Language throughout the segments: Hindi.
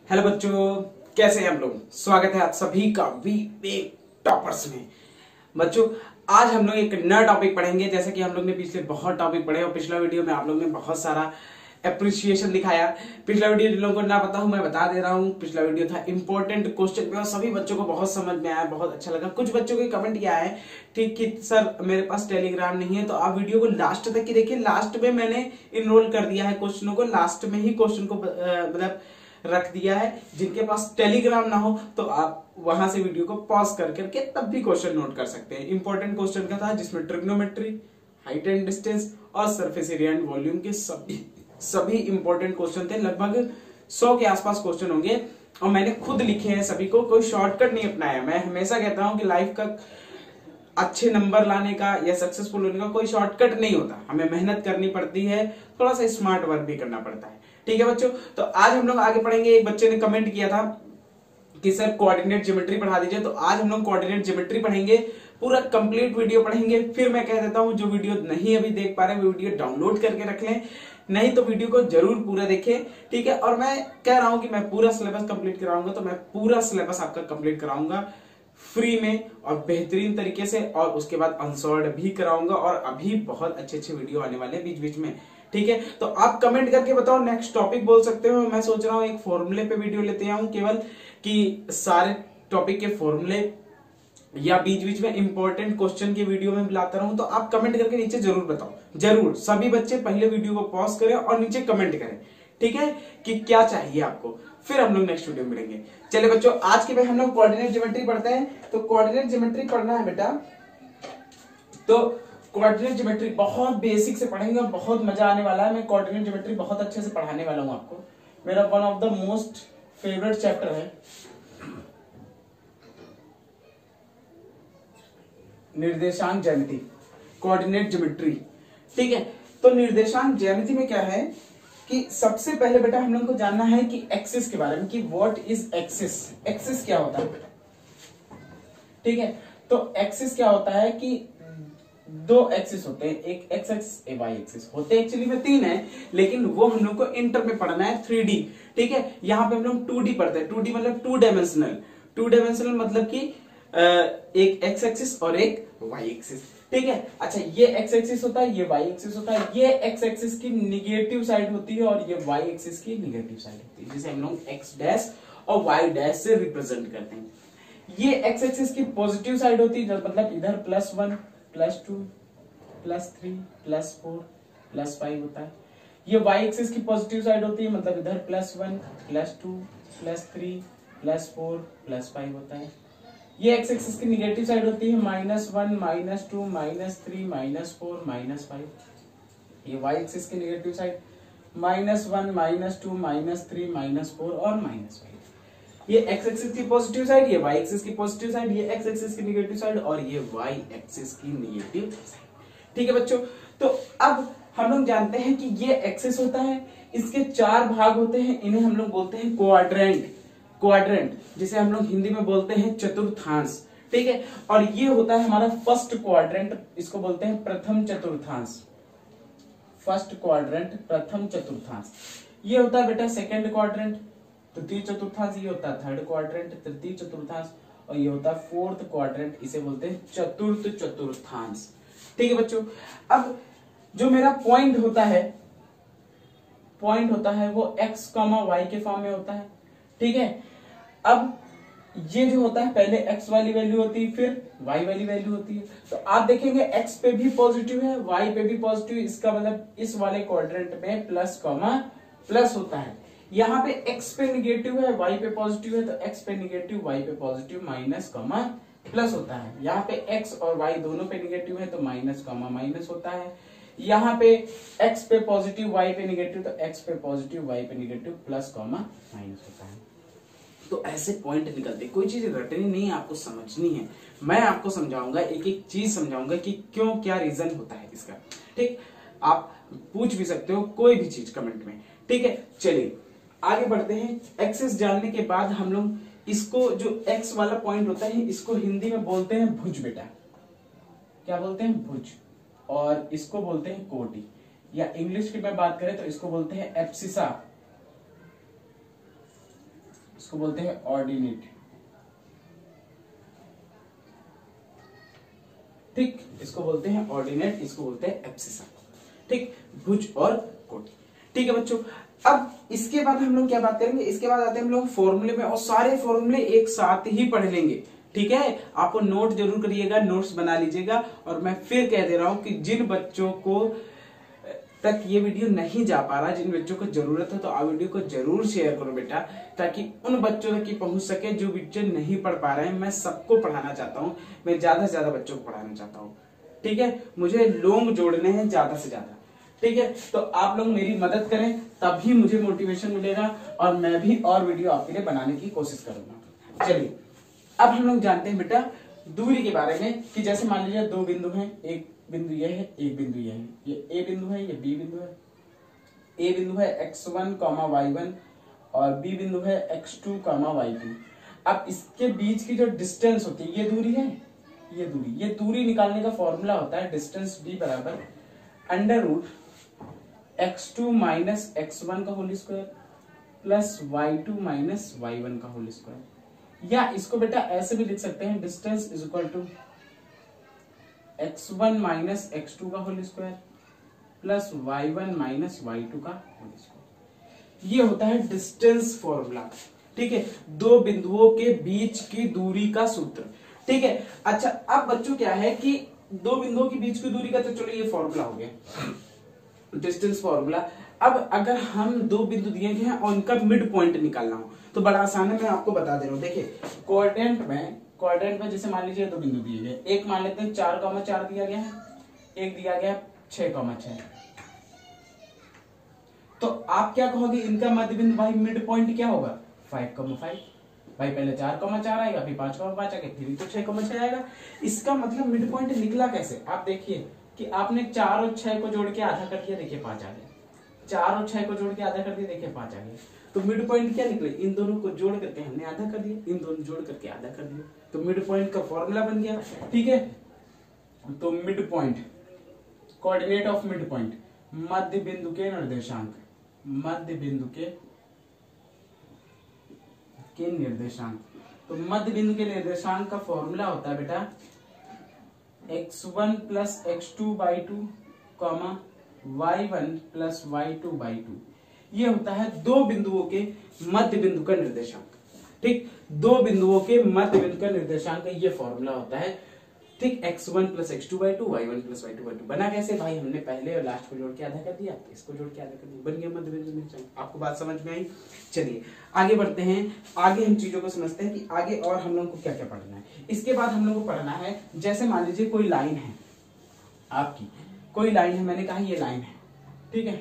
हेलो बच्चों, कैसे हैं हम लोग। स्वागत है आप सभी का वी वेक टॉपर्स में। बच्चों, आज हम लोग एक नया टॉपिक पढ़ेंगे। जैसे कि हम लोग ने पिछले बहुत टॉपिक पढ़े और पिछला वीडियो में आप लोग ने बहुत सारा अप्रिसिएशन दिखाया। पिछला वीडियो जिन लोगों को ना पता हूं मैं बता दे रहा हूं। पिछला वीडियो था इंपॉर्टेंट क्वेश्चन पे और सभी बच्चों को बहुत समझ में आया, बहुत अच्छा लगा। कुछ बच्चों के कमेंट किया है ठीक कि सर मेरे पास टेलीग्राम नहीं है, तो आप वीडियो को लास्ट तक ही देखिए। लास्ट में मैंने इनरोल कर दिया है क्वेश्चनों को, लास्ट में ही क्वेश्चन को मतलब रख दिया है। जिनके पास टेलीग्राम ना हो तो आप वहां से वीडियो को पॉज कर करके तब भी क्वेश्चन नोट कर सकते हैं। इंपॉर्टेंट क्वेश्चन का था जिसमें ट्रिग्नोमेट्री, हाइट एंड डिस्टेंस और सरफेस एरिया एंड वॉल्यूम के सभी इंपॉर्टेंट क्वेश्चन थे। लगभग 100 के आसपास क्वेश्चन होंगे और मैंने खुद लिखे हैं सभी को, कोई शॉर्टकट नहीं अपनाया। मैं हमेशा कहता हूं कि लाइफ का अच्छे नंबर लाने का या सक्सेसफुल होने का कोई शॉर्टकट नहीं होता, हमें मेहनत करनी पड़ती है, थोड़ा सा स्मार्ट वर्क भी करना पड़ता है। ठीक है बच्चों, तो आज हम लोग आगे पढ़ेंगे। एक बच्चे ने कमेंट किया था कि सर कोऑर्डिनेट ज्योमेट्री पढ़ा दीजिए, तो आज हम लोग कोऑर्डिनेट ज्योमेट्री पढ़ेंगे, पूरा कंप्लीट वीडियो पढ़ेंगे। फिर मैं कह देता हूं जो वीडियो नहीं अभी देख पा रहे वो वीडियो डाउनलोड करके रख लें, नहीं तो वीडियो को जरूर पूरा देखें। ठीक है, और मैं कह रहा हूं कि मैं पूरा सिलेबस कंप्लीट कराऊंगा, तो मैं पूरा सिलेबस आपका कंप्लीट कराऊंगा फ्री में और बेहतरीन तरीके से, और उसके बाद अनसॉल्व भी कराऊंगा। और अभी बहुत अच्छे अच्छे वीडियो आने वाले बीच बीच में। ठीक है, तो आप कमेंट करके बताओ नेक्स्ट टॉपिक बोल सकते हो। मैं सोच रहा हूं एक फॉर्मूले पे वीडियो लेते आऊं केवल, कि सारे टॉपिक के फॉर्मूले या बीच बीच में इंपॉर्टेंट क्वेश्चन के वीडियो में लाता रहूं। तो आप कमेंट करके नीचे जरूर बताओ, जरूर सभी बच्चे पहले वीडियो को पॉज करें और नीचे कमेंट करें, ठीक है, कि क्या चाहिए आपको। फिर हम लोग नेक्स्ट वीडियो में मिलेंगे। चलिए बच्चों, आज के हम लोग कोऑर्डिनेट ज्योमेट्री पढ़ते हैं। तो कोऑर्डिनेट ज्योमेट्री पढ़ना है बेटा, तो कोऑर्डिनेट ज्योमेट्री बहुत बेसिक से पढ़ेंगे और बहुत मजा आने वाला है। मैं कोऑर्डिनेट ज्योमेट्री बहुत अच्छे से पढ़ाने वाला हूं आपको। मेरा one of the most favourite chapter है निर्देशांक ज्यामिति, कोऑर्डिनेट ज्योमेट्री। ठीक है, तो निर्देशांक ज्यामिति में क्या है कि सबसे पहले बेटा हम लोग को जानना है कि एक्सिस के बारे में, कि व्हाट इज एक्सिस। एक्सिस क्या होता है। ठीक है, तो एक्सिस क्या होता है कि दो एक्सिस होते हैं, एक एक्स एक्सिस एक वाई एक्सिस होते हैं। एक्चुअली में 3 है, लेकिन वो हम लोग को इंटर में पढ़ना है 3D। ठीक है, यहाँ पे हम लोग 2D पढ़ते हैं। 2D मतलब 2 डायमेंशनल। 2 डायमेंशनल मतलब कि एक एक्स एक्सिस और एक वाई एक्सिस। ठीक है, अच्छा ये एक्स एक्सिस होता है, ये वाई एक्सिस होता है। ये एक्स एक्सिस की निगेटिव साइड होती है और ये वाई एक्सिस की निगेटिव साइड होती है, जिसे हम लोग एक्स डैश और वाई डैश से रिप्रेजेंट करते हैं। ये एक्स एक्सिस की पॉजिटिव साइड होती है, मतलब इधर +1 +2 +3 +4 +5 होता है। ये वाई एक्सिस की पॉजिटिव साइड होती है, मतलब इधर +1 +2 +3 +4 +5 होता है। ये एक्स एक्सिस की निगेटिव साइड होती है, -1 -2 -3 -4 -5। ये वाई एक्सिस की निगेटिव साइड -1 -2 -3 -4 और -5। ये एक्स एक्सिस की पॉजिटिव साइड, ये वाई एक्सिस की पॉजिटिव साइड, ये एक्स एक्सिस की निगेटिव साइड और ये वाई एक्सिस की निगेटिव साइड। ठीक है बच्चों, तो अब हम लोग जानते हैं कि ये एक्सिस होता है, इसके 4 भाग होते हैं, इन्हें हम लोग बोलते हैं क्वाड्रेंट। क्वाड्रेंट जिसे हम लोग हिंदी में बोलते हैं चतुर्थांश। ठीक है, और ये होता है हमारा फर्स्ट क्वाड्रेंट, इसको बोलते हैं प्रथम चतुर्थांश। फर्स्ट क्वाड्रेंट प्रथम चतुर्थांश। ये होता है बेटा सेकंड क्वाड्रेंट तृतीय चतुर्थांश। ये होता है थर्ड क्वाड्रेंट तृतीय चतुर्थांश और ये होता है फोर्थ क्वाड्रेंट, इसे बोलते हैं चतुर्थ चतुर्थांश। ठीक है बच्चों, अब जो मेरा पॉइंट होता है वो x, y के फॉर्म में होता है। ठीक है, अब ये जो होता है पहले x वाली वैल्यू होती है, फिर y वाली वैल्यू होती है। तो आप देखेंगे x पे भी पॉजिटिव है, y पे भी पॉजिटिव, इसका मतलब इस वाले क्वाड्रेंट में प्लस होता है। यहाँ पे x पे निगेटिव है, y पे पॉजिटिव है, तो x पे निगेटिव y पे पॉजिटिव प्लस होता है। यहाँ पे x और y दोनों पे निगेटिव है तो माइनस होता है। यहाँ पे x पे पॉजिटिव y पे निगेटिव, तो x पे पॉजिटिव y पे निगेटिव प्लस माइनस होता है। तो ऐसे पॉइंट निकलते, कोई चीज रटनी नहीं, आपको समझनी है। मैं आपको समझाऊंगा, एक एक चीज समझाऊंगा कि क्यों, क्या रीजन होता है इसका। ठीक, आप पूछ भी सकते हो कोई भी चीज कमेंट में। ठीक है, चलिए आगे बढ़ते हैं। एक्सिस जानने के बाद हम लोग इसको, जो एक्स वाला पॉइंट होता है, इसको हिंदी में बोलते हैं भुज बेटा। क्या बोलते हैं? भुज। और इसको बोलते हैं कोटि, या इंग्लिश की मैं बात करें तो इसको बोलते हैं एब्सिसा। इसको बोलते हैं ऑर्डिनेट, ठीक, इसको बोलते हैं ऑर्डिनेट, इसको बोलते हैं एब्सिसा, ठीक, भुज और कोटि, ठीक है बच्चों। अब इसके बाद हम लोग क्या बात करेंगे, इसके बाद आते हैं हम लोग फॉर्मूले में, और सारे फॉर्मूले एक साथ ही पढ़ लेंगे, ठीक है। आपको नोट जरूर करिएगा, नोट्स बना लीजिएगा। और मैं फिर कह दे रहा हूं कि जिन बच्चों को तक ये वीडियो नहीं जा पा रहा, जिन बच्चों को जरूरत है, तो आप वीडियो को जरूर शेयर करो बेटा, ताकि उन बच्चों तक की पहुंच सके जो बच्चे नहीं पढ़ पा रहे हैं। मैं सबको पढ़ाना चाहता हूं, मैं ज्यादा से ज्यादा बच्चों को पढ़ाना चाहता हूं, ठीक है। मुझे लोग जोड़ने हैं ज्यादा से ज्यादा, ठीक है। तो आप लोग मेरी मदद करें, तभी मुझे मोटिवेशन मिलेगा और मैं भी और वीडियो आपके लिए बनाने की कोशिश करूंगा। चलिए अब हम लोग जानते हैं बेटा दूरी के बारे में, कि जैसे मान लीजिए दो बिंदु हैं, एक बिंदु ये है, एक बिंदु ये है, ये ए बिंदु है, ये बी बिंदु है। ए बिंदु है x1, y1 और बी बिंदु है x2, y2। अब इसके बीच की जो डिस्टेंस होती है, ये दूरी है, ये दूरी निकालने का फॉर्मूला होता है डिस्टेंस d बराबर √x2 माइनस x1 का whole square plus y2 minus y1 का होल स्क्वायर। या इसको बेटा ऐसे भी लिख सकते हैं, distance is equal to x1 minus x2 का whole square plus y1 minus y2 का होल स्क्वायर। ये होता है डिस्टेंस फॉर्मूला, ठीक है, दो बिंदुओं के बीच की दूरी का सूत्र, ठीक है। अच्छा अब बच्चों क्या है कि दो बिंदुओं के बीच की दूरी का तो चलो ये फॉर्मूला हो गया, डिस्टेंस फॉर्मूला। अब अगर हम दो बिंदु दिए गए हैं और उनका मिड पॉइंट निकालना हो तो बड़ा आसान है, मैं आपको बता दे रहा हूं। देखिए क्वाड्रेंट में जैसे मान लीजिए दो बिंदु दिए गए, एक मान लेते हैं 4,4 दिया गया है, एक दिया गया 6,6। तो आप क्या कहोगे, इनका मध्य बिंदु भाई मिड पॉइंट क्या होगा, 5,5। भाई पहले 4,4 आएगा, फिर 5,5 आएगा, फिर तो 6,6 आएगा। इसका मतलब मिड पॉइंट निकला कैसे, आप देखिए कि आपने 4 और 6 को जोड़ के आधा कर दिया, देखिए 5 आ गया। 4 और 6 को जोड़ के आधा कर दिया, देखिए 5 आ गया। तो मिड पॉइंट क्या निकले, इन दोनों को जोड़ करके हमने आधा कर दिया, इन दोनों जोड़ करके आधा कर दिया, तो मिड पॉइंट का फॉर्मूला बन गया, ठीक है। तो mid point, coordinate of mid point, मध्य बिंदु के निर्देशांक, मध्य बिंदु के निर्देशांक। तो मध्य बिंदु के निर्देशांक का फॉर्मूला होता है बेटा x1 plus x2/2 y1 plus y2/2। ये होता है दो बिंदुओं के मध्य बिंदु का निर्देशांक, ठीक, दो बिंदुओं के मध्य बिंदु का निर्देशांक का ये फॉर्मूला होता है, ठीक। x1 plus x2/2 y1 plus y2/2 बना कैसे भाई, हमने पहले और लास्ट को जोड़ के आधा कर दिया, इसको जोड़ के आधा कर दिया, बन गया मध्य बिंदु निर्देशांक। आपको बात समझ में आई। चलिए आगे बढ़ते हैं, आगे हम चीजों को समझते हैं कि आगे और हम लोगों को क्या क्या पढ़ना है। इसके बाद हम लोगों को पढ़ना है, जैसे मान लीजिए कोई लाइन है आपकी, कोई लाइन है, मैंने कहा ये लाइन है, ठीक है,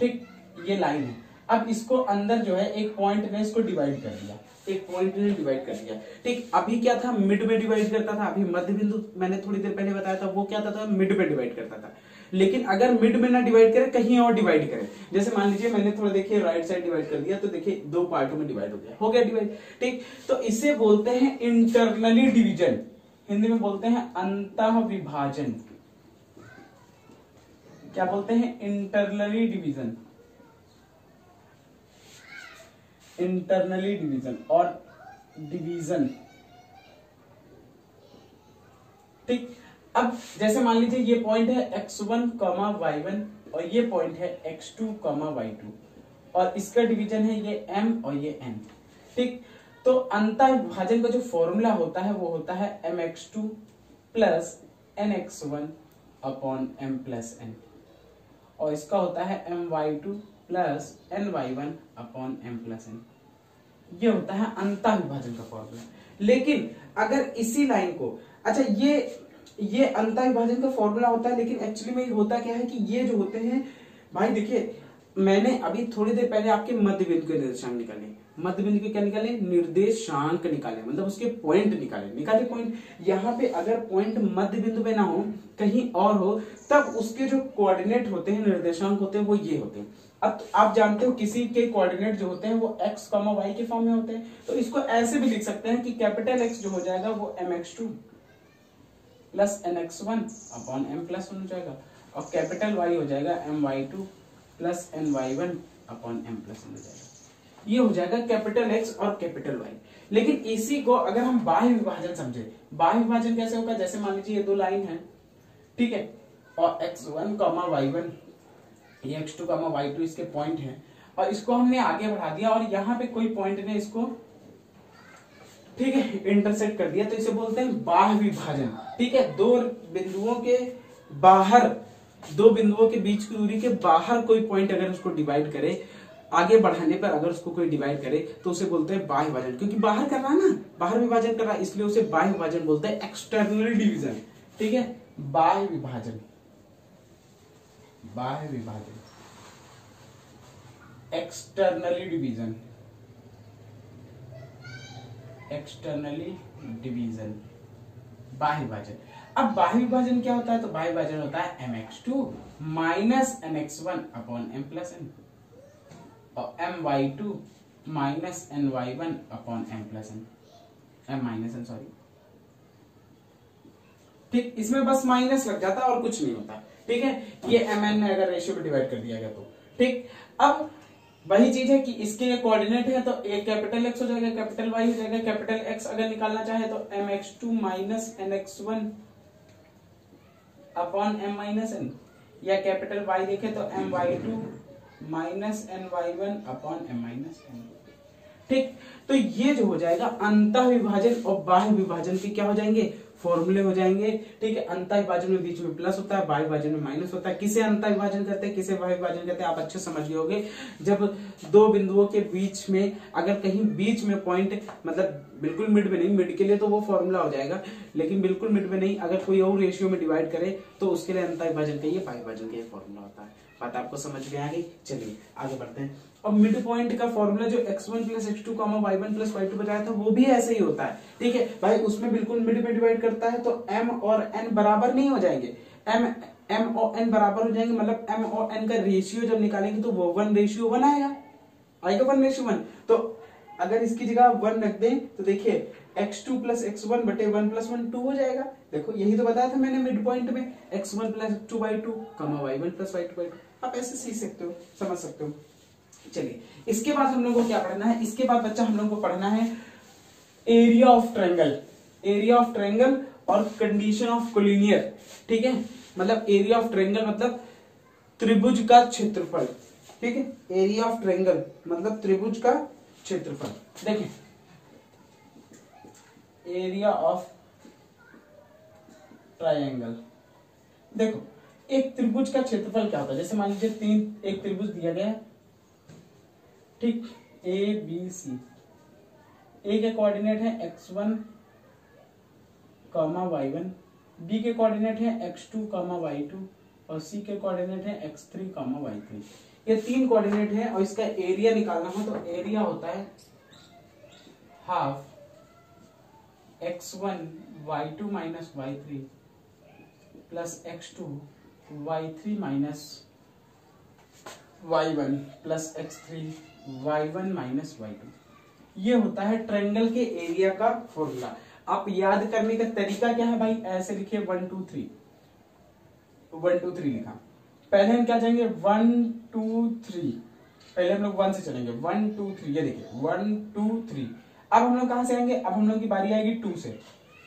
ठीक, ये लाइन है। अब इसको अंदर जो है एक पॉइंट ने इसको डिवाइड कर दिया, एक पॉइंट ने डिवाइड कर दिया, ठीक। अभी क्या था, मिड में डिवाइड करता था, अभी मध्य बिंदु मैंने थोड़ी देर पहले बताया था, वो क्या था, मिड में डिवाइड करता था। लेकिन अगर मिड में ना डिवाइड करे, कहीं और डिवाइड करे, जैसे मान लीजिए मैंने थोड़ा देखिए राइट साइड डिवाइड कर दिया, तो देखिए दो पार्टों में डिवाइड हो गया डिवाइड, ठीक। तो इसे बोलते हैं इंटरनली डिवीजन, हिंदी में बोलते हैं अंतः विभाजन। क्या बोलते हैं, इंटरनली डिवीजन, इंटरनली डिवीजन और डिवीजन, ठीक। अब जैसे मान लीजिए ये पॉइंट है x1, y1 और ये पॉइंट है x2, y2 और इसका डिवीजन है ये m और ये n, ठीक। तो अंतः विभाजन का जो फॉर्मूला होता है वो होता है mx2 plus nx1 upon m plus n और इसका होता है my2 plus ny1 upon m plus n। ये होता है अंतः विभाजन का फॉर्मूला। लेकिन अगर इसी लाइन को, अच्छा ये अंतः विभाजन का फॉर्मूला होता है, लेकिन एक्चुअली में होता क्या है कि ये जो होते हैं भाई, देखिए मैंने अभी थोड़ी देर पहले आपके मध्य बिंदु के निर्देशांक निकाले, मध्य बिंदु के क्या निकाले, निर्देशांक निकाले, मतलब उसके पॉइंट निकाले पॉइंट। यहाँ पे अगर पॉइंट मध्य बिंदु पे ना हो, कहीं और हो, तब उसके जो कोऑर्डिनेट होते हैं, निर्देशांक होते हैं, वो ये होते हैं। अब आप जानते हो किसी के कोऑर्डिनेट जो होते हैं वो x, y के फॉर्म में होते हैं, तो इसको ऐसे भी लिख सकते हैं कि कैपिटल X जो हो जाएगा वो mx2 plus nx1 upon m plus 1 हो जाएगा और कैपिटल Y हो जाएगा my2 plus ny1 upon m plus 1 हो जाएगा। ये हो जाएगा कैपिटल एक्स और कैपिटल वाई। लेकिन इसी को अगर हम बाह्य विभाजन समझे, बाह्य विभाजन कैसे होगा, जैसे मान लीजिए ये दो लाइन है, ठीक है, और x1 y1 ये x2 y2 इसके पॉइंट है, और इसको हमने आगे बढ़ा दिया और यहाँ पे कोई पॉइंट ने इसको, ठीक है, इंटरसेक्ट कर दिया, तो इसे बोलते हैं बाह्य विभाजन। ठीक है, दो बिंदुओं के बाहर, दो बिंदुओं के बीच की दूरी के बाहर कोई पॉइंट अगर उसको डिवाइड करे, आगे बढ़ाने पर अगर उसको कोई डिवाइड करे तो उसे बोलते हैं बाह्य विभाजन, क्योंकि बाहर कर रहा है ना, बाहर विभाजन कर रहा है, इसलिए उसे बाह्य विभाजन बोलते हैं, एक्सटर्नल डिवीजन। ठीक है, बाह्य विभाजन, बाह्य विभाजन, एक्सटर्नली डिवीजन, एक्सटर्नली डिवीजन, बाह्य विभाजन। अब बाह्य विभाजन क्या होता है, तो बाह्य विभाजन होता है mx2 minus mx1 upon m plus n, और my2 minus ny1 upon m plus n, m minus n, sorry. ठीक, इसमें बस माइनस लग जाता है और कुछ नहीं होता। ठीक है, ये mn अगर रेशियो में डिवाइड कर दिया गया तो। ठीक, अब वही चीज है कि इसके कोऑर्डिनेट है तो एक कैपिटल एक्स हो जाएगा, कैपिटल वाई हो जाएगा। कैपिटल एक्स अगर निकालना चाहे तो mx2 minus nx1 upon m minus n, या कैपिटल वाई देखे तो my2 minus ny1 upon m minus n। ठीक, तो ये जो हो जाएगा अंतः विभाजन और बाह्य विभाजन के क्या हो जाएंगे, फॉर्मूले हो जाएंगे। ठीक है, अंतः विभाजन में बीच में प्लस होता है, बाह्य विभाजन में माइनस होता है। किसे अंतः विभाजन कहते हैं, किसे बाह्य विभाजन कहते हैं, आप अच्छे समझ गए होंगे। जब दो बिंदुओं के बीच में अगर कहीं बीच में पॉइंट, मतलब बिल्कुल मिड में नहीं, मिड के लिए तो वो फॉर्मूला हो जाएगा, लेकिन बिल्कुल मिड में नहीं, अगर कोई और रेशियो में डिवाइड करे तो उसके लिए अंतः विभाजन का ये बाह्य विभाजन का ये फॉर्मूला होता है। बात आपको समझ में आ गई। चलिए आगे बढ़ते हैं। और मिड पॉइंट का फॉर्मूला जो x1 plus x2 y1 plus y2 बताया था वो भी ऐसे ही होता है। ठीक है भाई, उसमें बिल्कुल मिड में डिवाइड करता है तो m और n बराबर नहीं हो जाएंगे, m और n बराबर हो जाएंगे, मतलब m और n का रेशियो जब निकालेंगे तो वो 1:1 आएगा 1:1। तो अगर इसकी जगह 1 रख दें तो देखिए x2 प्लस x1 बटे 1 प्लस 1 2 हो जाएगा। देखो यही तो बताया था मैंने मिड पॉइंट में, x1 plus 2 y2 y1 plus y2 y2। आप ऐसे सीख सकते हो, समझ सकते हो। चलिए इसके बाद हम लोग को क्या पढ़ना है, इसके बाद बच्चा हम लोग को पढ़ना है area of triangle, area of triangle और कंडीशन ऑफ कोलिनियर। ठीक है, मतलब एरिया ऑफ ट्रायंगल मतलब त्रिभुज का क्षेत्रफल। ठीक है, एरिया ऑफ ट्रायंगल मतलब त्रिभुज का क्षेत्रफल। देखिए एरिया ऑफ ट्रायंगल, देखो एक त्रिभुज का क्षेत्रफल क्या होता है, जैसे मान लीजिए एक त्रिभुज दिया गया है, ठीक, ए बी सी। ए के कोऑर्डिनेट है x1 y1, बी के कोऑर्डिनेट है x2 y2 और सी के कोऑर्डिनेट है x3 y3। ये तीन कोऑर्डिनेट है और इसका एरिया निकालना हो तो एरिया होता है half x1 y2 minus y3 plus x2 y3 minus y1 plus x3 y1 minus y2। ये होता है ट्रायंगल के एरिया का फॉर्मूला। आप याद करने का तरीका क्या है भाई, ऐसे लिखिए 1 2 3 लिखा। पहले हम क्या जाएंगे 1 2 3, पहले हम लोग 1 से चलेंगे 1 2 3, ये देखिए 1 2 3। अब हम लोग कहां से आएंगे, अब हम लोग की बारी आएगी 2 से,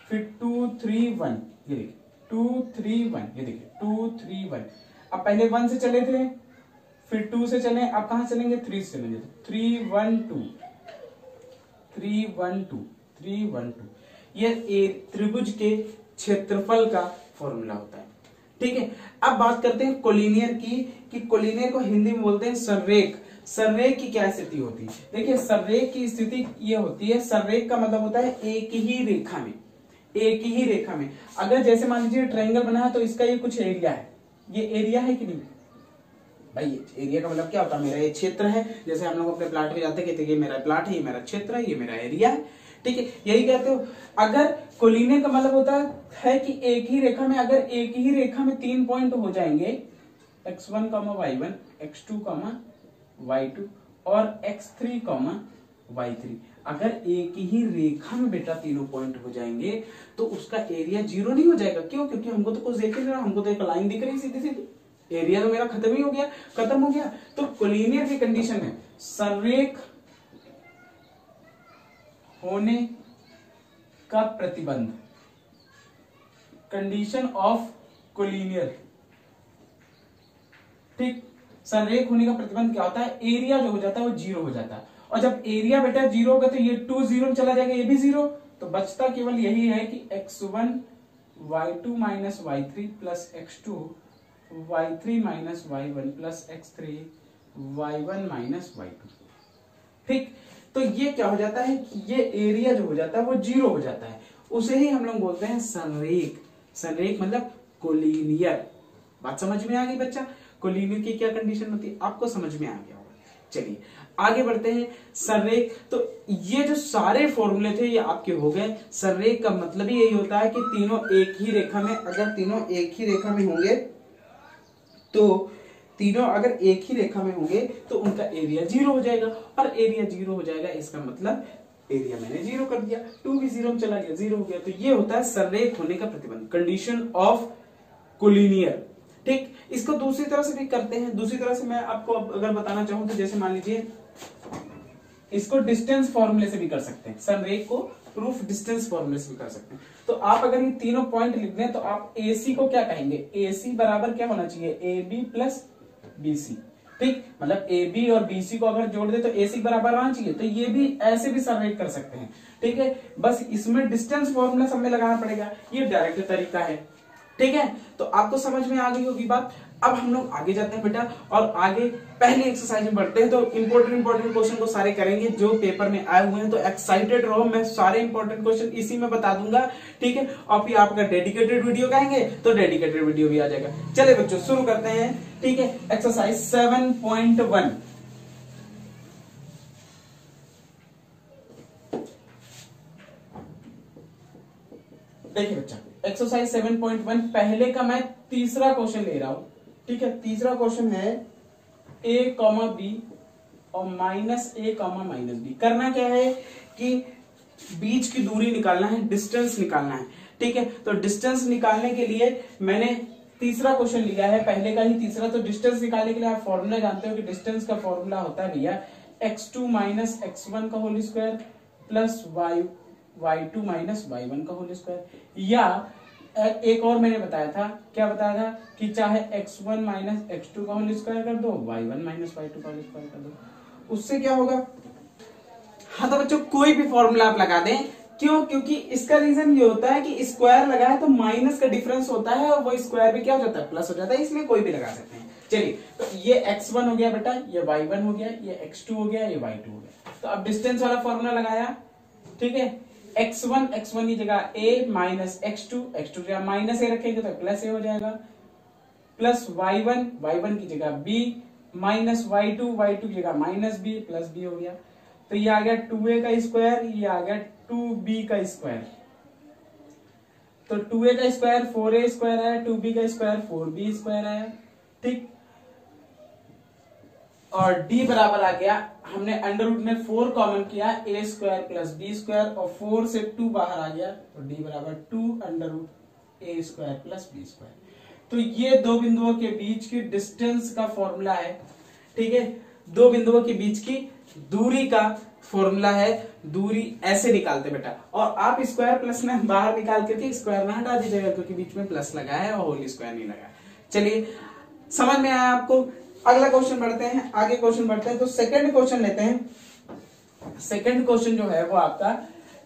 फिर 2 3 1, ये देखिए 2 3 1, ये देखिए 2 3 1। अब पहले 1 से चले थे, फिर 2 से चले, अब कहां चलेंगे 3 से चलेंगे, 3 1 2 3 1 2 3 1 2। ये त्रिभुज के क्षेत्रफल का फॉर्मूला होता है। ठीक है, अब बात करते हैं कोलिनियर की, कि कोलिनियर को हिंदी में बोलते हैं सररेख। सररेख की क्या स्थिति होती है, देखिए सररेख की स्थिति ये होती है, सररेख का मतलब होता है एक ही रेखा में, एक ही रेखा में। अगर जैसे मान लीजिए ट्रायंगल बना है तो इसका ये कुछ एरिया है, ये एरिया है कि नहीं भाई, एरिया का मतलब क्या होता है, मेरा ये क्षेत्र है। जैसे हम लोग अपने प्लाट में जाते कहते हैं ये मेरा प्लाट है, ये मेरा क्षेत्र है, ये मेरा एरिया है। ठीक है, यही कहते हो। अगर कोलिनियर का मतलब होता है कि एक ही रेखा में, अगर एक ही रेखा में 3 पॉइंट हो जाएंगे x1 y1 x2 y2 और x3 y3, अगर एक ही रेखा में बेटा तीनों पॉइंट हो जाएंगे तो उसका एरिया 0 नहीं हो जाएगा। क्यों, क्योंकि हमको तो कुछ देख नहीं रहा, हमको तो एक लाइन दिख रही सीधी सीधी, एरिया तो मेरा खत्म ही हो गया, खत्म हो गया। तो कोलिनियर की कंडीशन है सररेख होने का प्रतिबंध, कंडीशन ऑफ कोलिनियर। ठीक, संरेख होने का प्रतिबंध क्या होता है, एरिया जो हो जाता है वो 0 हो जाता है। और जब एरिया बेटा 0 होगा तो ये 2 0 में चला जाएगा, ये भी 0, तो बचता केवल यही है कि x1 y2 minus y3 plus x2 y3 minus y1 plus x3 y1 minus y2। ठीक, तो ये क्या हो जाता है कि ये एरिया जो हो जाता है वो 0 हो जाता है, उसे ही हम लोग बोलते हैं संरेख। संरेख मतलब कोलिनियर। बात समझ में आ गई बच्चा? कोलिनियर की क्या कंडीशन होती है आपको समझ में आ गया होगा। चलिए आगे बढ़ते हैं। संरेख, तो ये जो सारे फॉर्मूले थे ये आपके हो गए। संरेख का मतलब ही यही होता है कि तीनों एक ही रेखा में, अगर तीनों एक ही रेखा में होंगे तो तीनों अगर एक ही रेखा में होंगे तो उनका एरिया 0 हो जाएगा, और एरिया 0 हो जाएगा इसका मतलब एरिया मैंने 0 कर दिया, 2 भी 0 में चला गया, 0 हो गया। तो ये होता है संरेख होने का प्रतिबंध, कंडीशन ऑफ कोलिनियर। ठीक, इसको दूसरी तरह से भी करते हैं। दूसरी तरह से मैं आपको अगर बताना चाहूं तो जैसे मान लीजिए इसको डिस्टेंस फॉर्मूले से भी कर सकते हैं, संरेख को प्रूफ डिस्टेंस फॉर्मूले से भी कर सकते हैं। तो आप अगर ये तीनों पॉइंट लिख दें तो आप AC को क्या कहेंगे, AC बराबर क्या होना चाहिए, AB प्लस BC। ठीक, मतलब AB और BC को अगर जोड़ दे तो AC बराबर आना चाहिए, तो ये भी ऐसे भी संरेख कर सकते हैं। ठीक है, बस इसमें डिस्टेंस फॉर्मूला सब में लगाना पड़ेगा, ये डायरेक्ट तरीका है। ठीक है, तो आपको समझ में आ गई होगी बात। अब हम लोग आगे जाते हैं बेटा, और आगे पहले एक्सरसाइज में बढ़ते हैं। तो इंपॉर्टेंट क्वेश्चन को सारे करेंगे जो पेपर में आए हुए हैं, तो एक्साइटेड रहो, मैं सारे इंपॉर्टेंट क्वेश्चन इसी में बता दूंगा। ठीक है, और फिर आप अगर डेडिकेटेड वीडियो कहेंगे तो डेडिकेटेड वीडियो भी आ जाएगा। चले बच्चों शुरू करते हैं। ठीक है, एक्सरसाइज 7.1। देखिए बच्चा, एक्सरसाइज 7.1 पहले का मैं तीसरा क्वेश्चन ले रहा हूं। ठीक है, तीसरा क्वेश्चन है a, b और -a, -b। करना क्या है कि बीच की दूरी निकालना है, डिस्टेंस निकालना है। ठीक है, तो डिस्टेंस निकालने के लिए मैंने तीसरा क्वेश्चन लिया है, पहले का ही तीसरा। तो डिस्टेंस निकालने के लिए आप फॉर्मूला जानते हो कि डिस्टेंस का फॉर्मूला होता है भैया x2 माइनस x1 का whole square plus y2 minus y1 का होल स्क्वायर। या एक और मैंने बताया था, क्या बताया था कि चाहे x1 माइनस x2 का होल स्क्वायर कर दो, y1 माइनस y2 का होल स्क्वायर कर दो, उससे क्या होगा। हाँ तो बच्चों कोई भी फॉर्मूला आप लगा दें, क्यों, क्योंकि इसका रीजन ये होता है कि स्क्वायर लगाए तो माइनस का डिफरेंस होता है और वो स्क्वायर भी क्या हो जाता है, प्लस हो जाता है, इसलिए कोई भी लगा सकते हैं। चलिए, तो ये x1 हो गया बेटा, ये y1 हो गया, ये x2 हो गया, ये y2 हो गया। तो अब डिस्टेंस वाला फॉर्मूला लगाया। ठीक है, x1 की जगह a माइनस x2 की जगह माइनस a रखेंगे तो प्लस a हो जाएगा, प्लस y1 की जगह b माइनस y2 की जगह माइनस b प्लस b हो गया। तो ये आ गया 2a का स्क्वायर, ये आ गया 2b का स्क्वायर। तो 2a का स्क्वायर 4a स्क्वायर है, 2b का स्क्वायर 4b स्क्वायर है। ठीक, और d बराबर आ गया, हमने अंडर रूट में 4 कॉमन किया, a square plus b square, और 4 से 2 बाहर आ गया, तो d बराबर 2 under root a square plus b square. तो ये दो बिंदुओं के बीच की डिस्टेंस का फॉर्मूला है। ठीक है, दो बिंदुओं के बीच की दूरी का फॉर्मूला है। दूरी ऐसे निकालते बेटा, और आप स्क्वायर प्लस में बाहर निकाल करके स्क्वायर में हटा दीजिएगा, क्योंकि बीच में प्लस लगा है और होल स्क्वायर नहीं लगा। चलिए, समझ में आया आपको। अगला क्वेश्चन बढ़ते हैं, आगे क्वेश्चन बढ़ते हैं। तो सेकंड क्वेश्चन लेते हैं। सेकंड क्वेश्चन जो है वो आपका,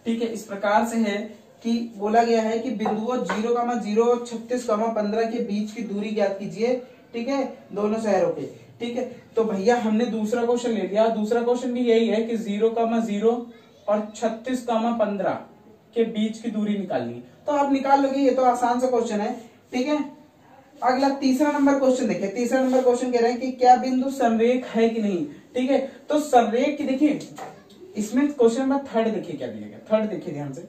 ठीक है, इस प्रकार से है कि बोला गया है कि बिंदुओं 0,0 और 36,15 के बीच की दूरी ज्ञात कीजिए। ठीक है, दोनों शहरों के। ठीक है, तो भैया हमने दूसरा क्वेश्चन ले लिया। दूसरा क्वेश्चन भी यही है कि 0,0 और 36,15 के बीच की दूरी निकालनी है। तो आप निकाल लोगे, ये तो आसान सा क्वेश्चन है। ठीक है, अगला तीसरा नंबर क्वेश्चन देखिए। तीसरा नंबर क्वेश्चन कह रहे हैं कि क्या बिंदु संरेख है कि नहीं। ठीक है, तो संरेख की देखिए, इसमें क्वेश्चन नंबर थर्ड देखिए क्या दिया गया। थर्ड देखिए ध्यान से।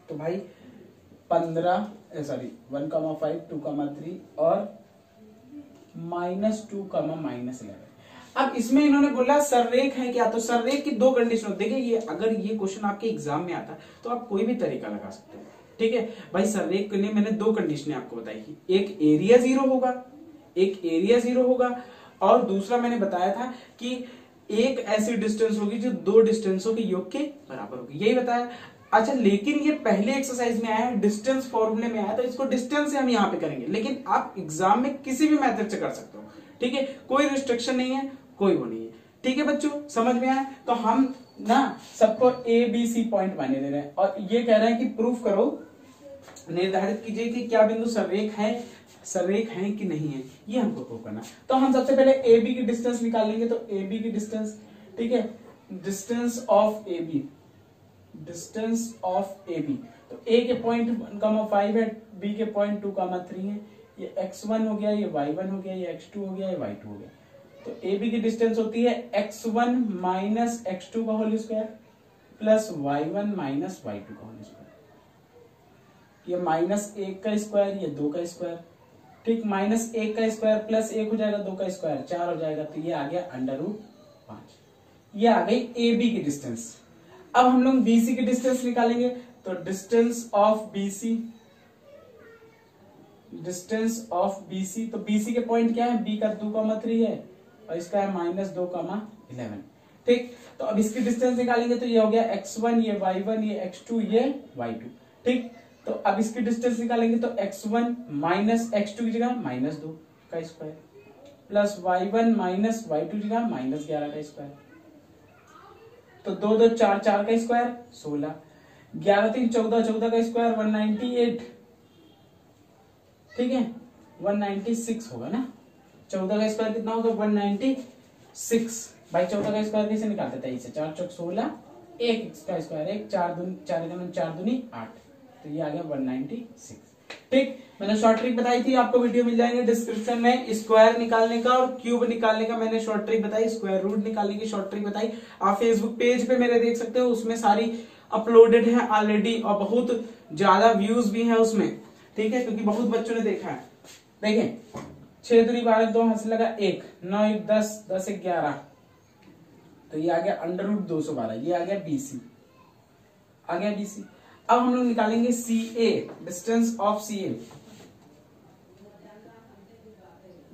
तो भाई 1,5, 2,3 और -2, -11। अब इसमें इन्होंने बोला संरेख है क्या। तो संरेख की दो कंडीशन। देखिए, ये अगर ये क्वेश्चन आपके एग्जाम में आता तो आप कोई भी तरीका लगा सकते हो। ठीक है भाई, संरेख के लिए मैंने दो कंडीशनें आपको बताई थी, एक एरिया 0 होगा, और दूसरा मैंने बताया था कि एक ऐसी डिस्टेंस होगी जो दो डिस्टेंसों के योग के बराबर होगी, यही बताया। अच्छा, लेकिन ये पहले एक्सरसाइज में आया है, डिस्टेंस फॉर्मूले में आया, तो इसको डिस्टेंस से हम यहाँ पे करेंगे, लेकिन आप एग्जाम में किसी भी मेथड से कर सकते हो, ठीक है, कोई रिस्ट्रिक्शन नहीं है, कोई वो नहीं है, ठीक है बच्चों, समझ में आया। तो हम ना सबको ए बी सी पॉइंट माने दे रहे हैं और ये कह रहे हैं कि प्रूफ करो, निर्धारित कीजिए कि क्या बिंदु सरेख है कि नहीं है, ये हमको प्रूव करना। तो हम सबसे पहले ए बी की डिस्टेंस निकाल लेंगे, तो ए बी की डिस्टेंस, ठीक है, distance of A B, distance of A B, तो ए के पॉइंट 1,5 है, बी के पॉइंट 2,3 है, ये x1 हो गया, ये y1 हो गया, ये x2 हो गया, ये y2 हो गया। तो ए बी की डिस्टेंस होती है x1 माइनस x2 का whole square plus y1 minus y2 का होल स्क्वायर, ये माइनस 1 का स्क्वायर, ये 2 का स्क्वायर, ठीक, माइनस 1 का स्क्वायर प्लस 1 हो जाएगा, 2 का स्क्वायर 4 हो जाएगा, तो ये आ गया √5, ये आ गई ए बी की डिस्टेंस। अब हम लोग बीसी की डिस्टेंस निकालेंगे, तो distance of BC, distance of BC, तो बीसी के पॉइंट क्या है, बी का 2,3 है और इसका है -2,11, ठीक। तो अब इसकी डिस्टेंस निकालेंगे, तो ये हो गया x1, ये y1, ये x2, ये y2, ठीक। तो अब इसकी डिस्टेंस निकालेंगे, तो x1 माइनस x2 की जगह -2 का square plus y1 minus y2 की जगह -11 का स्क्वायर, तो 2 2 4 4 का स्क्वायर 16, 11 3 14 14 का स्क्वायर 198, ठीक है, 196 होगा ना, 14 का स्क्वायर कितना होगा 196। भाई 14 का स्क्वायर कैसे निकालते थे, इसे 4 चौक 16, 1 का स्क्वायर 1, 4 दूनी 8, तो ये आ गया 196, ठीक। मैंने शॉर्ट ट्रिक बताई थी, आपको वीडियो मिल जाएंगे डिस्क्रिप्शन में, स्क्वायर निकालने का और क्यूब निकालने का मैंने शॉर्ट ट्रिक बताई, स्क्वायर रूट निकालने की शॉर्ट ट्रिक बताई, आप फेसबुक पेज पे मेरे देख सकते हो, उसमें सारी अपलोडेड है ऑलरेडी और बहुत ज्यादा व्यूज भी है उसमें, ठीक है, क्योंकि बहुत बच्चों ने देखा है। देखें 6 दूनी 12, 2 हाथ से लगा 1, 9 1 10, 10 1 11, तो ये आ गया √212, ये आ गया बीसी, आ गया बीसी। अब हम लोग निकालेंगे C A, distance of C A,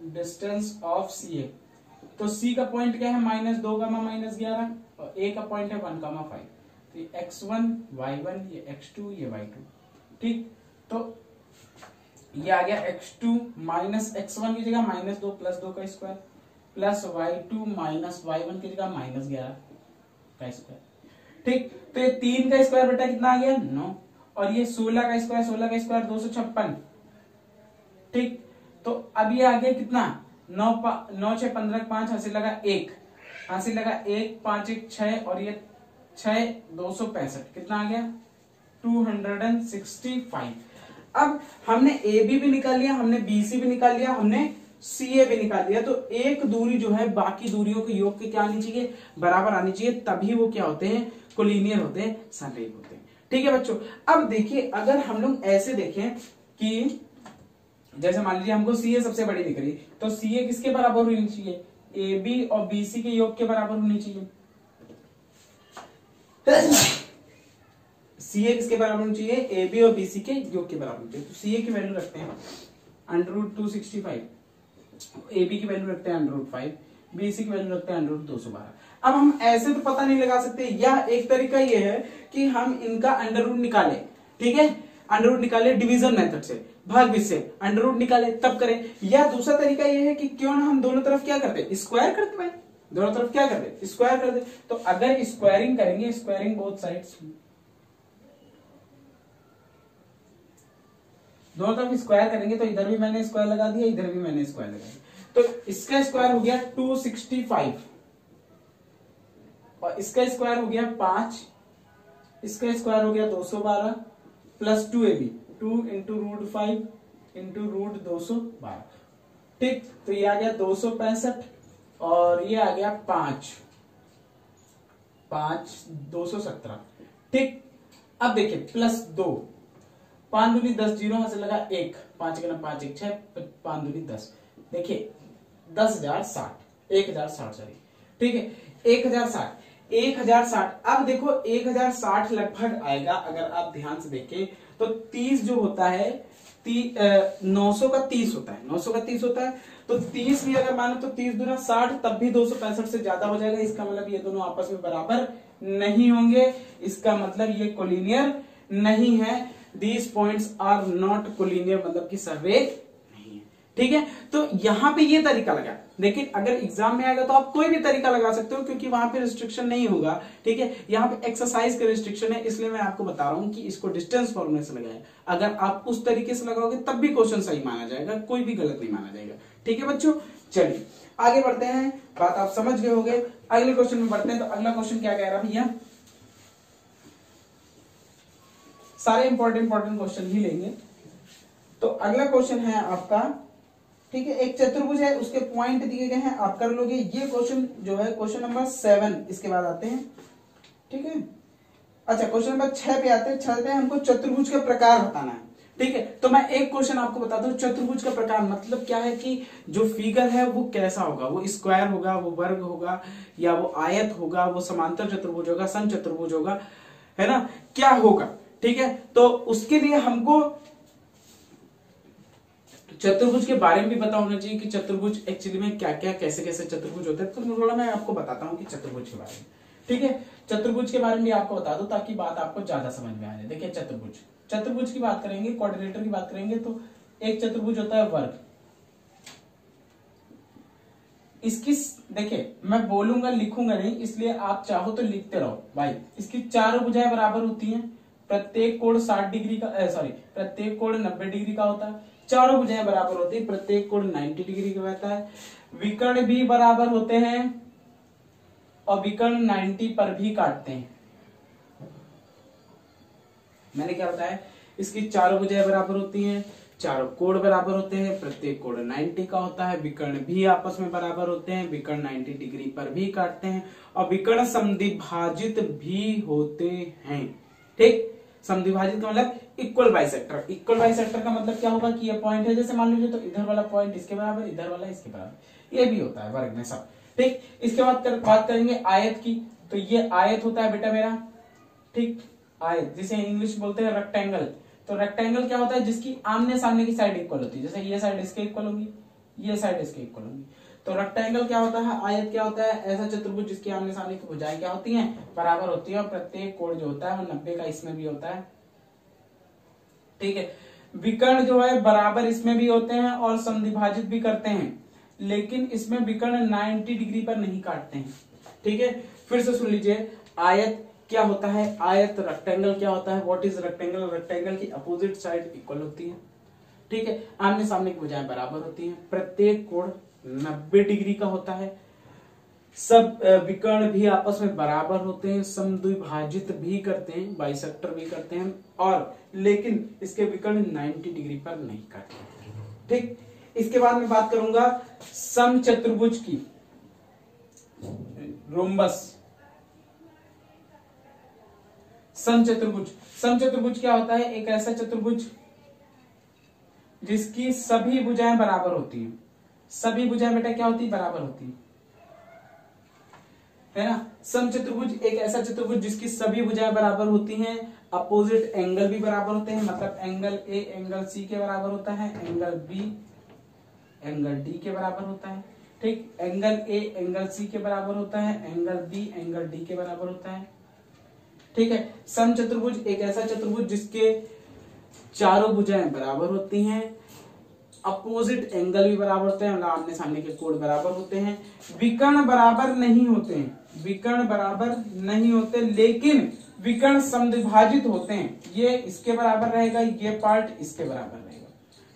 distance of C A, तो सी का पॉइंट क्या है -2, -11 और ए का पॉइंट है 1,5, तो ये x1 y1, ये x2, ये y2, ठीक। तो ये आ गया x2 माइनस x1 की जगह -2 प्लस 2 का square plus y2 minus y1 की जगह -11 का स्क्वायर, ठीक। तो ये 3 का स्क्वायर बेटा कितना आ गया 9, और ये 16 का स्क्वायर 256, ठीक। तो अब ये आ गया कितना 9 6 15 5 हासिल लगा 1, हासिल लगा 1 5 1 6 और ये 6 265, कितना आ गया 265। अब हमने ए बी भी निकाल लिया, हमने बी सी भी निकाल लिया, हमने सी ए भी निकाल लिया, तो एक दूरी जो है बाकी दूरियों के योग के क्या आनी चाहिए, बराबर आनी चाहिए, तभी वो क्या होते हैं, कोलिनियर होते हैं, समरेख होते हैं, ठीक है बच्चों। अब देखिए अगर हम लोग ऐसे देखें कि जैसे मान लीजिए हमको सी ए सबसे बड़ी दिख रही, तो सी ए किसके बराबर होनी चाहिए, ए बी और बी सी के योग के बराबर होनी चाहिए, सी ए किसके बराबर होनी चाहिए, ए बी और बी सी के योग के बराबर होनी चाहिए। तो सी ए की वैल्यू रखते हैं √265, ए बी की वैल्यू रखते हैं √5, बी सी की वैल्यू रखते हैं √212। अब हम ऐसे तो पता नहीं लगा सकते, या एक तरीका ये है कि हम इनका अंडर रूट निकालें, ठीक है, अंडर रूट निकाले डिवीजन मेथड से, भाग से अंडर रूट निकाले तब करें, या दूसरा तरीका ये है कि क्यों ना हम दोनों तरफ क्या करते, स्क्वायर करते, भाई दोनों तरफ क्या करते, स्क्वायर करते। तो अगर स्क्वायरिंग करेंगे, स्क्वायरिंग बोथ साइड्स, दोनों तरफ स्क्वायर करेंगे, तो इधर भी मैंने स्क्वायर लगा दिया, इधर भी मैंने स्क्वायर लगा दिया, तो इसका स्क्वायर हो गया 265 और इसका स्क्वायर हो गया 5, इसका स्क्वायर हो गया 212 प्लस 2ab, 2 इंटू √5 इंटू √212, ठीक। तो ये आ गया 265 और ये आ गया 5 217, ठीक। अब देखिए प्लस 2, 5 दूनी 10, 0 हाथ से लगा 1, 5 1 5 1 6, 5 दूनी 10, देखिए 10,060, 1060 सॉरी, ठीक है 1060। अब देखो 1060 लगभग आएगा, अगर आप ध्यान से देखें तो 30 जो होता है 900 का 30 होता है, 900 का 30 होता है। तो 30 भी अगर मानो तो 30 दूना 60, तब भी 265 से ज्यादा हो जाएगा। इसका मतलब ये दोनों आपस में बराबर नहीं होंगे, इसका मतलब ये कोलिनियर नहीं है। These points are not collinear, मतलब कि सर्वे नहीं है। ठीक है, तो यहां पे ये तरीका लगा, लेकिन अगर एग्जाम में आएगा तो आप कोई भी तरीका लगा सकते हो, क्योंकि वहां पे रिस्ट्रिक्शन नहीं होगा। ठीक है, यहाँ पे एक्सरसाइज का रिस्ट्रिक्शन है, इसलिए मैं आपको बता रहा हूं कि इसको डिस्टेंस फॉर्मूले से लगाए। अगर आप उस तरीके से लगाओगे तब भी क्वेश्चन सही माना जाएगा, कोई भी गलत नहीं माना जाएगा। ठीक है बच्चों, चलिए आगे बढ़ते हैं, बात आप समझ गए होंगे। अगले क्वेश्चन में बढ़ते हैं। तो अगला क्वेश्चन क्या कह रहा है भैया, सारे इंपॉर्टेंट क्वेश्चन ही लेंगे। तो अगला क्वेश्चन है आपका, ठीक है, एक चतुर्भुज है, उसके पॉइंट दिए गए हैं, आप कर लोगे। ये क्वेश्चन जो है क्वेश्चन नंबर 7, इसके बाद आते हैं। ठीक है, अच्छा क्वेश्चन नंबर 6 पे आते हैं। 6 पे हमको चतुर्भुज का प्रकार बताना है। ठीक है, तो मैं एक क्वेश्चन आपको बताता हूँ। चतुर्भुज का प्रकार मतलब क्या है कि जो फिगर है वो कैसा होगा, वो स्क्वायर होगा, वो वर्ग होगा, या वो आयत होगा, वो समांतर चतुर्भुज होगा, समचतुर्भुज होगा, है ना, क्या होगा। ठीक है, तो उसके लिए हमको चतुर्भुज के बारे में भी पता होना चाहिए कि चतुर्भुज एक्चुअली में क्या क्या कैसे कैसे चतुर्भुज होते हैं। तो थोड़ा मैं आपको बताता हूँ कि चतुर्भुज के बारे में। ठीक है, चतुर्भुज के बारे में भी आपको बता दो ताकि बात आपको ज्यादा समझ में आ जाए। देखिए चतुर्भुज की बात करेंगे, क्वाड्रिलेटर की बात करेंगे, तो एक चतुर्भुज होता है वर्ग। इसकी देखिए मैं बोलूंगा लिखूंगा नहीं, इसलिए आप चाहो तो लिखते रहो भाई। इसकी चारों भुजाएं बराबर होती हैं, प्रत्येक कोण 60 डिग्री का, प्रत्येक कोण 90 डिग्री का होता है। चारों भुजाएं बराबर होती है, प्रत्येक कोण 90 डिग्री का रहता है। विकर्ण भी बराबर होते हैं और विकर्ण 90 पर भी काटते हैं। मैंने क्या बताया, इसकी चारों भुजाएं बराबर होती हैं, चारों कोण बराबर होते हैं, प्रत्येक कोण 90 का होता है, विकर्ण भी आपस में बराबर होते हैं, विकर्ण 90 डिग्री पर भी काटते हैं, और विकर्ण समद्विभाजित भी होते हैं। ठीक, समद्विभाजित का मतलब इक्वल बाइसेक्टर। इक्वल बाइसेक्टर का मतलब क्या होगा कि ये पॉइंट है, जैसे मान लीजिए तो इधर वाला पॉइंट इसके बराबर, इधर वाला इसके बराबर, ये भी होता है वर्ग में सब। ठीक, इसके बाद बात करेंगे आयत की। तो ये आयत होता है बेटा मेरा, ठीक, आयत जिसे इंग्लिश बोलते हैं रेक्टेंगल। तो रेक्टेंगल क्या होता है, जिसकी आमने सामने की साइड इक्वल होती है, जैसे ये साइड इसके इक्वल होगी, ये साइड इसके इक्वल होगी। तो रेक्टेंगल क्या होता है, आयत क्या होता है, ऐसा चतुर्भुज जिसकी आमने सामने की भुजाएं क्या होती हैं, बराबर होती है, और प्रत्येक कोण जो होता है वो 90 का इसमें भी होता है। ठीक है, विकर्ण जो है बराबर इसमें भी होते हैं और समद्विभाजित भी करते हैं, लेकिन इसमें विकर्ण 90 डिग्री पर नहीं काटते हैं। ठीक है, फिर से सुन लीजिए, आयत क्या होता है, आयत रेक्टेंगल क्या होता है, व्हाट इज रेक्टेंगल, रेक्टेंगल की अपोजिट साइड इक्वल होती है। ठीक है, आमने सामने की भुजाएं बराबर होती हैं, प्रत्येक कोण 90 डिग्री का होता है, सब विकर्ण भी आपस में बराबर होते हैं, समद्विभाजित भी करते हैं, बाइसेक्टर भी करते हैं, और लेकिन इसके विकर्ण 90 डिग्री पर नहीं काटते। ठीक, इसके बाद मैं बात करूंगा समचतुर्भुज की, रोम्बस। समचतुर्भुज क्या होता है, एक ऐसा चतुर्भुज जिसकी सभी भुजाएं बराबर होती हैं। सभी भुजाएं बेटा क्या होती है, बराबर होती है ना। समचतुर्भुज एक ऐसा चतुर्भुज जिसकी सभी भुजाएं बराबर होती हैं, अपोजिट एंगल भी बराबर होते हैं, मतलब एंगल ए एंगल सी के बराबर होता है, एंगल बी एंगल डी के बराबर होता है। ठीक, एंगल ए एंगल सी के बराबर होता है, एंगल बी एंगल डी के बराबर होता है। ठीक है, समचतुर्भुज एक ऐसा चतुर्भुज जिसके चारों भुजाएं बराबर होती हैं, अपोजिट एंगल भी बराबर होते हैं, मतलब आमने सामने के कोण बराबर होते हैं, विकर्ण बराबर नहीं होते हैं, विकर्ण बराबर नहीं होते, लेकिन विकर्ण समद्विभाजित होते हैं। ये इसके बराबर रहेगा, ये पार्ट इसके बराबर रहेगा।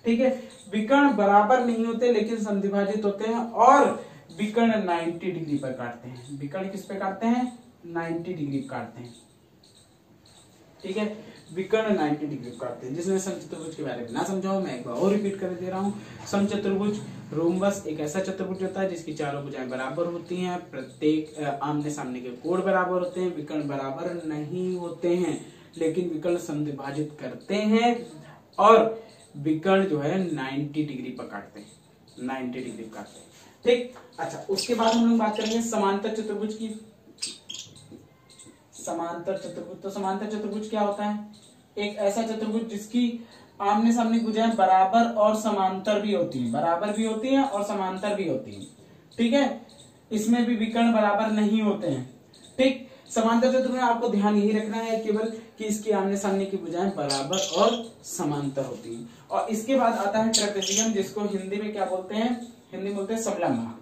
ठीक है, विकर्ण बराबर नहीं होते लेकिन समद्विभाजित होते हैं, और विकर्ण 90 डिग्री पर काटते हैं। विकर्ण किस पे काटते हैं, 90 डिग्री काटते हैं। ठीक है, विकर्ण 90 डिग्री काटते हैं। जिसने समचतुर्भुज के बारे में ना समझा हो, मैं एक बार और रिपीट कर दे रहा हूँ। समचतुर्भुज रोम्बस एक ऐसा चतुर्भुज होता है जिसकी चारों भुजाएं बराबर होती हैं, प्रत्येक आमने सामने के कोण बराबर होते हैं, विकर्ण बराबर नहीं होते हैं लेकिन विकर्ण समद्विभाजित करते हैं, और विकर्ण जो है 90 डिग्री पर काटते हैं, 90 डिग्री काटते हैं। ठीक, अच्छा उसके बाद हम लोग बात करेंगे समांतर चतुर्भुज की। समांतर चतुर्भुज, तो समांतर चतुर्भुज क्या होता है, एक ऐसा चतुर्भुज जिसकी आमने सामने की भुजाएं बराबर और समांतर भी होती हैं, बराबर भी होती हैं और समांतर भी होती हैं। ठीक है, इसमें भी विकर्ण बराबर नहीं होते हैं। ठीक, समांतर चतुर्भुज में आपको ध्यान यही रखना है केवल कि इसकी आमने सामने की भुजाएं बराबर और समांतर होती हैं। और इसके बाद आता है ट्रेपेजियम, जिसको हिंदी में क्या बोलते हैं, हिंदी में बोलते हैं समलंब।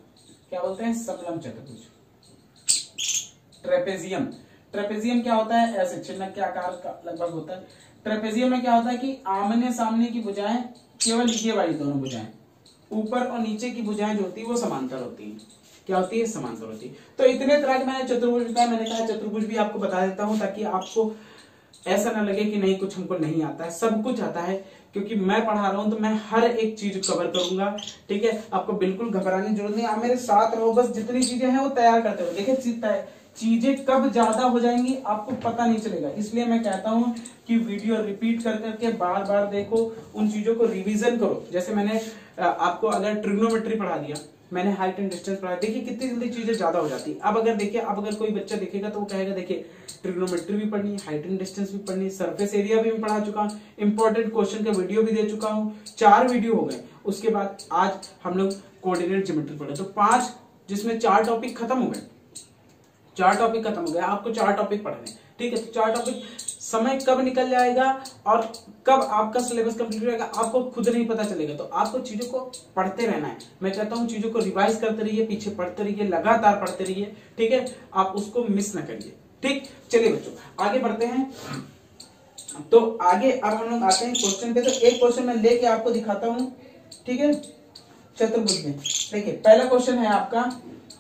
क्या बोलते हैं? समलंब चतुर्भुज, ट्रेपेजियम। ट्रेपेजियम क्या होता है? ऐसे चिन्ह के आकार का लगभग होता है। ट्रेपेजियम में क्या होता है कि आमने सामने की भुजाएं केवल ये वाली दोनों भुजाएं, ऊपर और नीचे की भुजाएं जो होती है वो समांतर होती है। क्या होती है? समांतर होती है। तो इतने तरह के मैंने चतुर्भुज बताया, मैंने कहा चतुर्भुज भी आपको बता देता हूं ताकि आपको ऐसा ना लगे कि नहीं कुछ हमको नहीं आता है, सब कुछ आता है, क्योंकि मैं पढ़ा रहा हूं तो मैं हर एक चीज कवर करूंगा। ठीक है, आपको बिल्कुल घबराने की जरूरत नहीं, आप मेरे साथ रहो, बस जितनी चीजें हैं वो तैयार करते हो। देखिए चीजें कब ज्यादा हो जाएंगी आपको पता नहीं चलेगा, इसलिए मैं कहता हूं कि वीडियो रिपीट कर करके बार बार देखो, उन चीजों को रिवीजन करो। जैसे मैंने आपको अगर ट्रिग्नोमेट्री पढ़ा दिया, मैंने हाइट एंड डिस्टेंस पढ़ा, देखिए कितनी जल्दी चीजें ज्यादा हो जाती है। अब अगर देखिए, अब अगर कोई बच्चा देखेगा तो वो कहेगा देखिए ट्रिग्नोमेट्री भी पढ़नी है, हाइट एंड डिस्टेंस भी पढ़नी है, सरफेस एरिया भी मैं पढ़ा चुका हूँ, इंपॉर्टेंट क्वेश्चन का वीडियो भी दे चुका हूँ, 4 वीडियो हो गए। उसके बाद आज हम लोग कोऑर्डिनेट ज्योमेट्री पढ़े, तो 5 जिसमें 4 टॉपिक खत्म हो गए, 4 टॉपिक खत्म हो गया, आपको 4 टॉपिक पढ़ने। ठीक है, तो 4 टॉपिक, समय कब निकल जाएगा और कब आपका सिलेबस कंप्लीट हो जाएगा आपको खुद नहीं पता चलेगा। तो आपको चीजों को पढ़ते रहना है। मैं कहता हूं चीजों को रिवाइज करते रहिए, पीछे पढ़ते रहिए, लगातार पढ़ते रहिए। ठीक है, आप उसको मिस ना करिए। ठीक, चलिए बच्चों आगे बढ़ते हैं। तो आगे अब हम लोग आते हैं क्वेश्चन पे। तो एक क्वेश्चन मैं लेके आपको दिखाता हूं। ठीक है, चतुर्भुज में देखिए पहला क्वेश्चन है आपका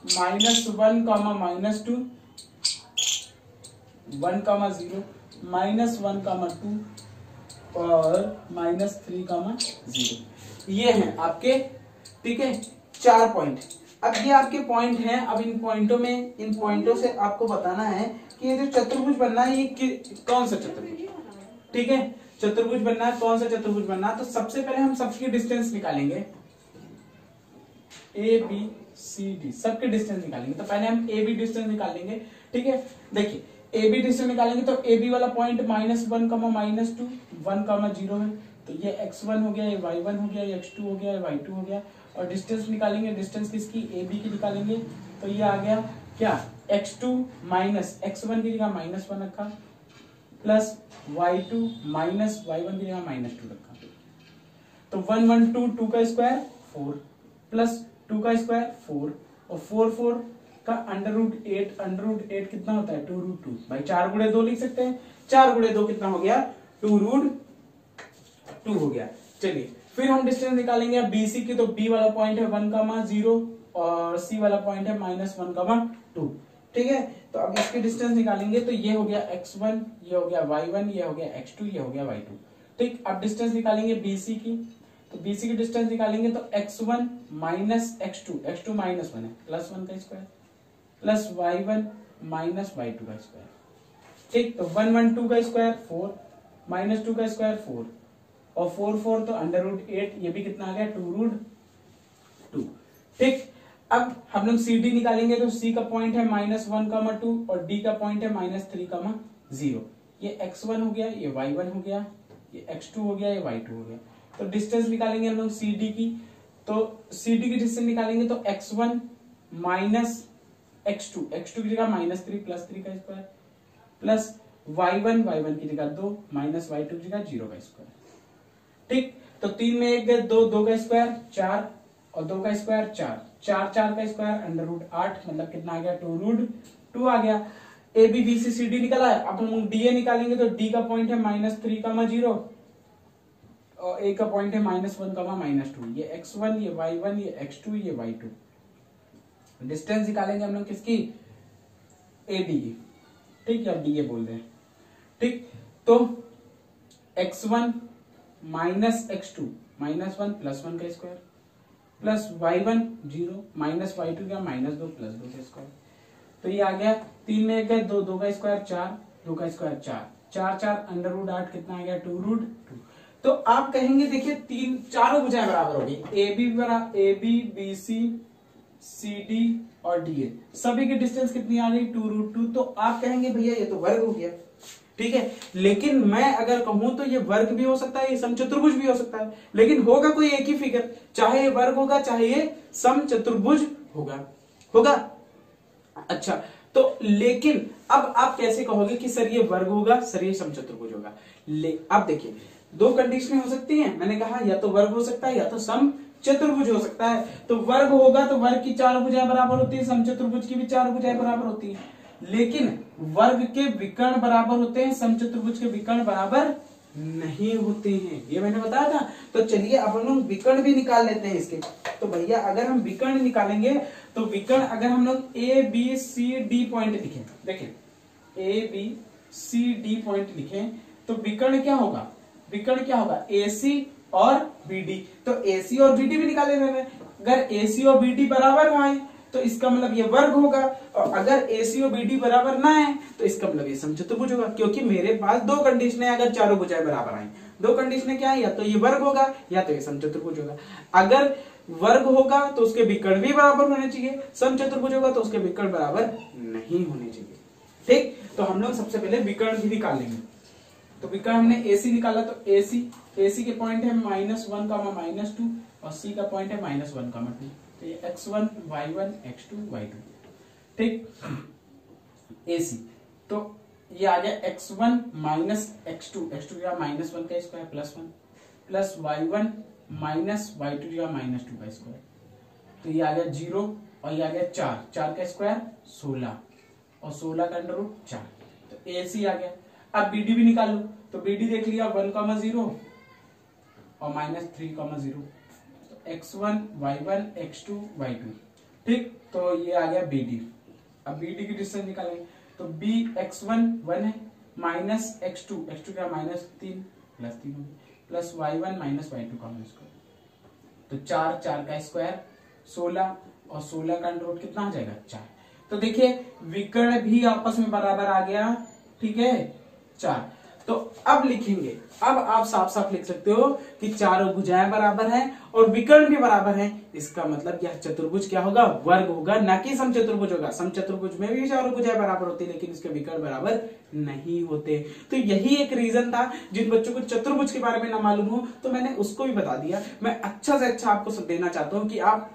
-1, -2, 1, -0, -1, -2 और -3, 0। ये हैं आपके, ठीक है, 4 पॉइंट। अब ये आपके पॉइंट हैं। अब इन पॉइंटों से आपको बताना है कि ये जो चतुर्भुज बनना है ये कौन सा चतुर्भुज। ठीक है, चतुर्भुज बनना है, कौन सा चतुर्भुज बनना है। तो सबसे पहले हम सबकी डिस्टेंस निकालेंगे, ए बी सी डी, सबके डिस्टेंस निकालेंगे। तो पहले हम ए बी डिस्टेंस निकालेंगे। ठीक है, देखिए ए बी डिस्टेंस निकालेंगे तो ए बी वाला पॉइंट -1, -2, 1, 0 है। तो ये x1 हो गया, ये y1 हो गया, ये x2 हो गया, ये y2 हो गया। और डिस्टेंस निकालेंगे, डिस्टेंस किसकी? ए बी की निकालेंगे। तो ये आ गया क्या? x2 माइनस x1 की जगह -1 रखा, प्लस y2 माइनस y1 की जगह -2 रखा। तो 1, 1, 2, 2 का स्क्वायर 4, प्लस 2 का स्क्वायर 4, और 4, 4 का √8 कितना होता है? 2√2। भाई 4 गुणे 2 लिख सकते हैं, 4 गुणे 2 कितना हो गया? 2√2 हो गया। चलिए फिर हम डिस्टेंस निकालेंगे BC की। तो B वाला पॉइंट है 1, 0 और C वाला पॉइंट है -1, 2। ठीक है, तो अब इसकी डिस्टेंस निकालेंगे। तो ये हो गया x1, ये हो गया y1, ये हो गया x2, ये हो गया y2। ठीक, अब डिस्टेंस निकालेंगे BC की। तो BC की डिस्टेंस निकालेंगे तो x1 माइनस x2 -1 है, +1 का square, plus y1 minus y2 का स्क्वायर। ठीक, तो 1, 1, 2 का स्क्वायर 4, -2 का स्क्वायर 4, और 4, 4 तो √8, ये भी कितना आ गया? 2√2। ठीक, अब हम लोग CD निकालेंगे। तो C का पॉइंट है -1, 2 और D का पॉइंट है -3, 0। ये x1 हो गया, ये y1 हो गया, ये x2 हो गया, ये y2 हो गया। तो डिस्टेंस निकालेंगे हम लोग CD की। तो CD की डिस्टेंस निकालेंगे तो x1 माइनस x2 की जगह -3, प्लस 3 का स्क्वायर, प्लस y1 की जगह 2, माइनस y2 की जगह 0 का स्क्वायर। ठीक, तो 3 में 1 गए, 2 का स्क्वायर 4 और 2 का स्क्वायर 4, 4 का स्क्वायर √8, मतलब कितना आ गया? 2√2 आ गया। ABBCD निकला है। अब हम DA निकालेंगे। तो D का पॉइंट है -3, 0 और A का पॉइंट है -1, -2। ये x1, ये y1, ये x2, ये y2। डिस्टेंस निकालेंगे हम लोग किसकी? AD। ठीक, या DA बोल रहे हैं। ठीक, तो x1 माइनस x2 -1 प्लस 1 का square, plus y1 0 minus y2 का -2 प्लस 2 का स्क्वायर। तो ये आ गया 3 में 1 गए, 2 का स्क्वायर 4, 2 का स्क्वायर 4, 4 √8 कितना आ गया? 2√2। तो आप कहेंगे देखिए चारों भुजाएं बराबर होगी, AB BC CD और DA, सभी की डिस्टेंस कितनी आ गई? 2√2। तो आप कहेंगे भैया ये तो वर्ग हो गया। ठीक है। लेकिन मैं अगर कहूं तो ये वर्ग भी हो सकता है, ये समचतुर्भुज भी हो सकता है, लेकिन होगा कोई एक ही फिगर, चाहे ये वर्ग होगा चाहे ये समचतुर्भुज होगा। अच्छा, तो लेकिन अब आप कैसे कहोगे कि सर ये वर्ग होगा, सर ये समचतुर्भुज होगा? अब देखिए, दो कंडीशनें हो सकती हैं। मैंने कहा या तो वर्ग हो सकता है या तो समचतुर्भुज हो सकता है। तो वर्ग होगा तो वर्ग की 4 भुजाएं बराबर होती है, समचतुर्भुज की भी 4 भुजाएं बराबर होती है। लेकिन वर्ग के विकर्ण बराबर होते हैं, समचतुर्भुज के विकर्ण बराबर नहीं होते हैं, ये मैंने बताया था। तो चलिए अब हम लोग विकर्ण भी निकाल लेते हैं इसके। तो भैया अगर हम विकर्ण निकालेंगे तो विकर्ण अगर हम लोग A B C D point लिखें, देखिए A B C D point लिखें तो विकर्ण क्या होगा? विकर्ण क्या होगा? ए सी और बी डी। तो ए सी और बी डी भी निकाले मैंने। अगर ए सी और बी डी बराबर आए तो इसका मतलब ये वर्ग होगा, और अगर ए सी और बी डी बराबर ना है तो इसका मतलब ये समचतुर्भुज होगा, क्योंकि मेरे पास दो कंडीशन है। अगर चारों भुजाएं बराबर आए, दो कंडीशन क्या है, या तो ये वर्ग होगा या तो ये समचतुर्भुज होगा। अगर वर्ग होगा तो उसके विकर्ण भी बराबर होने चाहिए, समचतुर्भुज होगा तो उसके विकर्ण बराबर नहीं होने चाहिए। ठीक, तो हम लोग सबसे पहले विकर्ण भी निकाल लेंगे। तो विकर्ण हमने ए सी निकाला, तो ए सी के पॉइंट है -1, -2 और सी का पॉइंट है -1, 2। तो ये x1 y1 x2 y2, ठीक। AC तो ये आ गया x1 माइनस x2 या -1 का square +1 plus y1 minus y2 या -2 का स्क्वायर। तो ये आ गया 0 और ये आ गया 4 का स्क्वायर 16 और 16 का √4। तो AC आ गया। अब BD भी निकाल लो। तो BD देख लिया 1, 0 और -3, 0। x1 y1 x2 y2, ठीक। तो ये आ गया BD। अब BD की डिस्टेंस निकालेंगे तो b x1 1 है माइनस x2 क्या -3 +3 प्लस y1 माइनस y2 का स्क्वायर। तो 4 का स्क्वायर 16 और 16 का √ कितना आ जाएगा 4। तो देखिए विकर्ण भी आपस में बराबर आ गया, ठीक है 4। तो अब लिखेंगे, अब आप साफ साफ लिख सकते हो कि चारों भुजाएं बराबर हैं और विकर्ण भी बराबर हैं। इसका मतलब यह चतुर्भुज क्या होगा? वर्ग होगा, ना कि समचतुर्भुज होगा। समचतुर्भुज में भी चारों भुजाएं बराबर होती है लेकिन इसके विकर्ण बराबर नहीं होते। तो यही एक रीजन था। जिन बच्चों को चतुर्भुज के बारे में ना मालूम हो तो मैंने उसको भी बता दिया। मैं अच्छा से अच्छा आपको सब देना चाहता हूं कि आप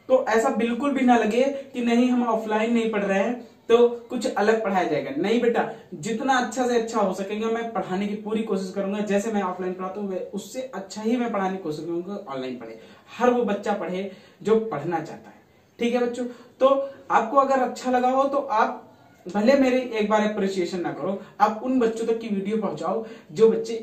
तो ऐसा बिल्कुल भी ना लगे कि नहीं हम ऑफलाइन नहीं पढ़ रहे हैं तो कुछ अलग पढ़ाया जाएगा। नहीं बेटा, जितना अच्छा से अच्छा हो सकेगा मैं पढ़ाने की पूरी कोशिश करूंगा। जैसे मैं ऑफलाइन पढ़ाता हूँ उससे अच्छा ही मैं पढ़ाने की कोशिश करूंगा ऑनलाइन पढ़े। हर वो बच्चा पढ़े जो पढ़ना चाहता है, ठीक है बच्चों। तो आपको अगर अच्छा लगा हो तो आप भले मेरी एक बार अप्रिसिएशन ना करो, आप उन बच्चों तक की वीडियो पहुंचाओ जो बच्चे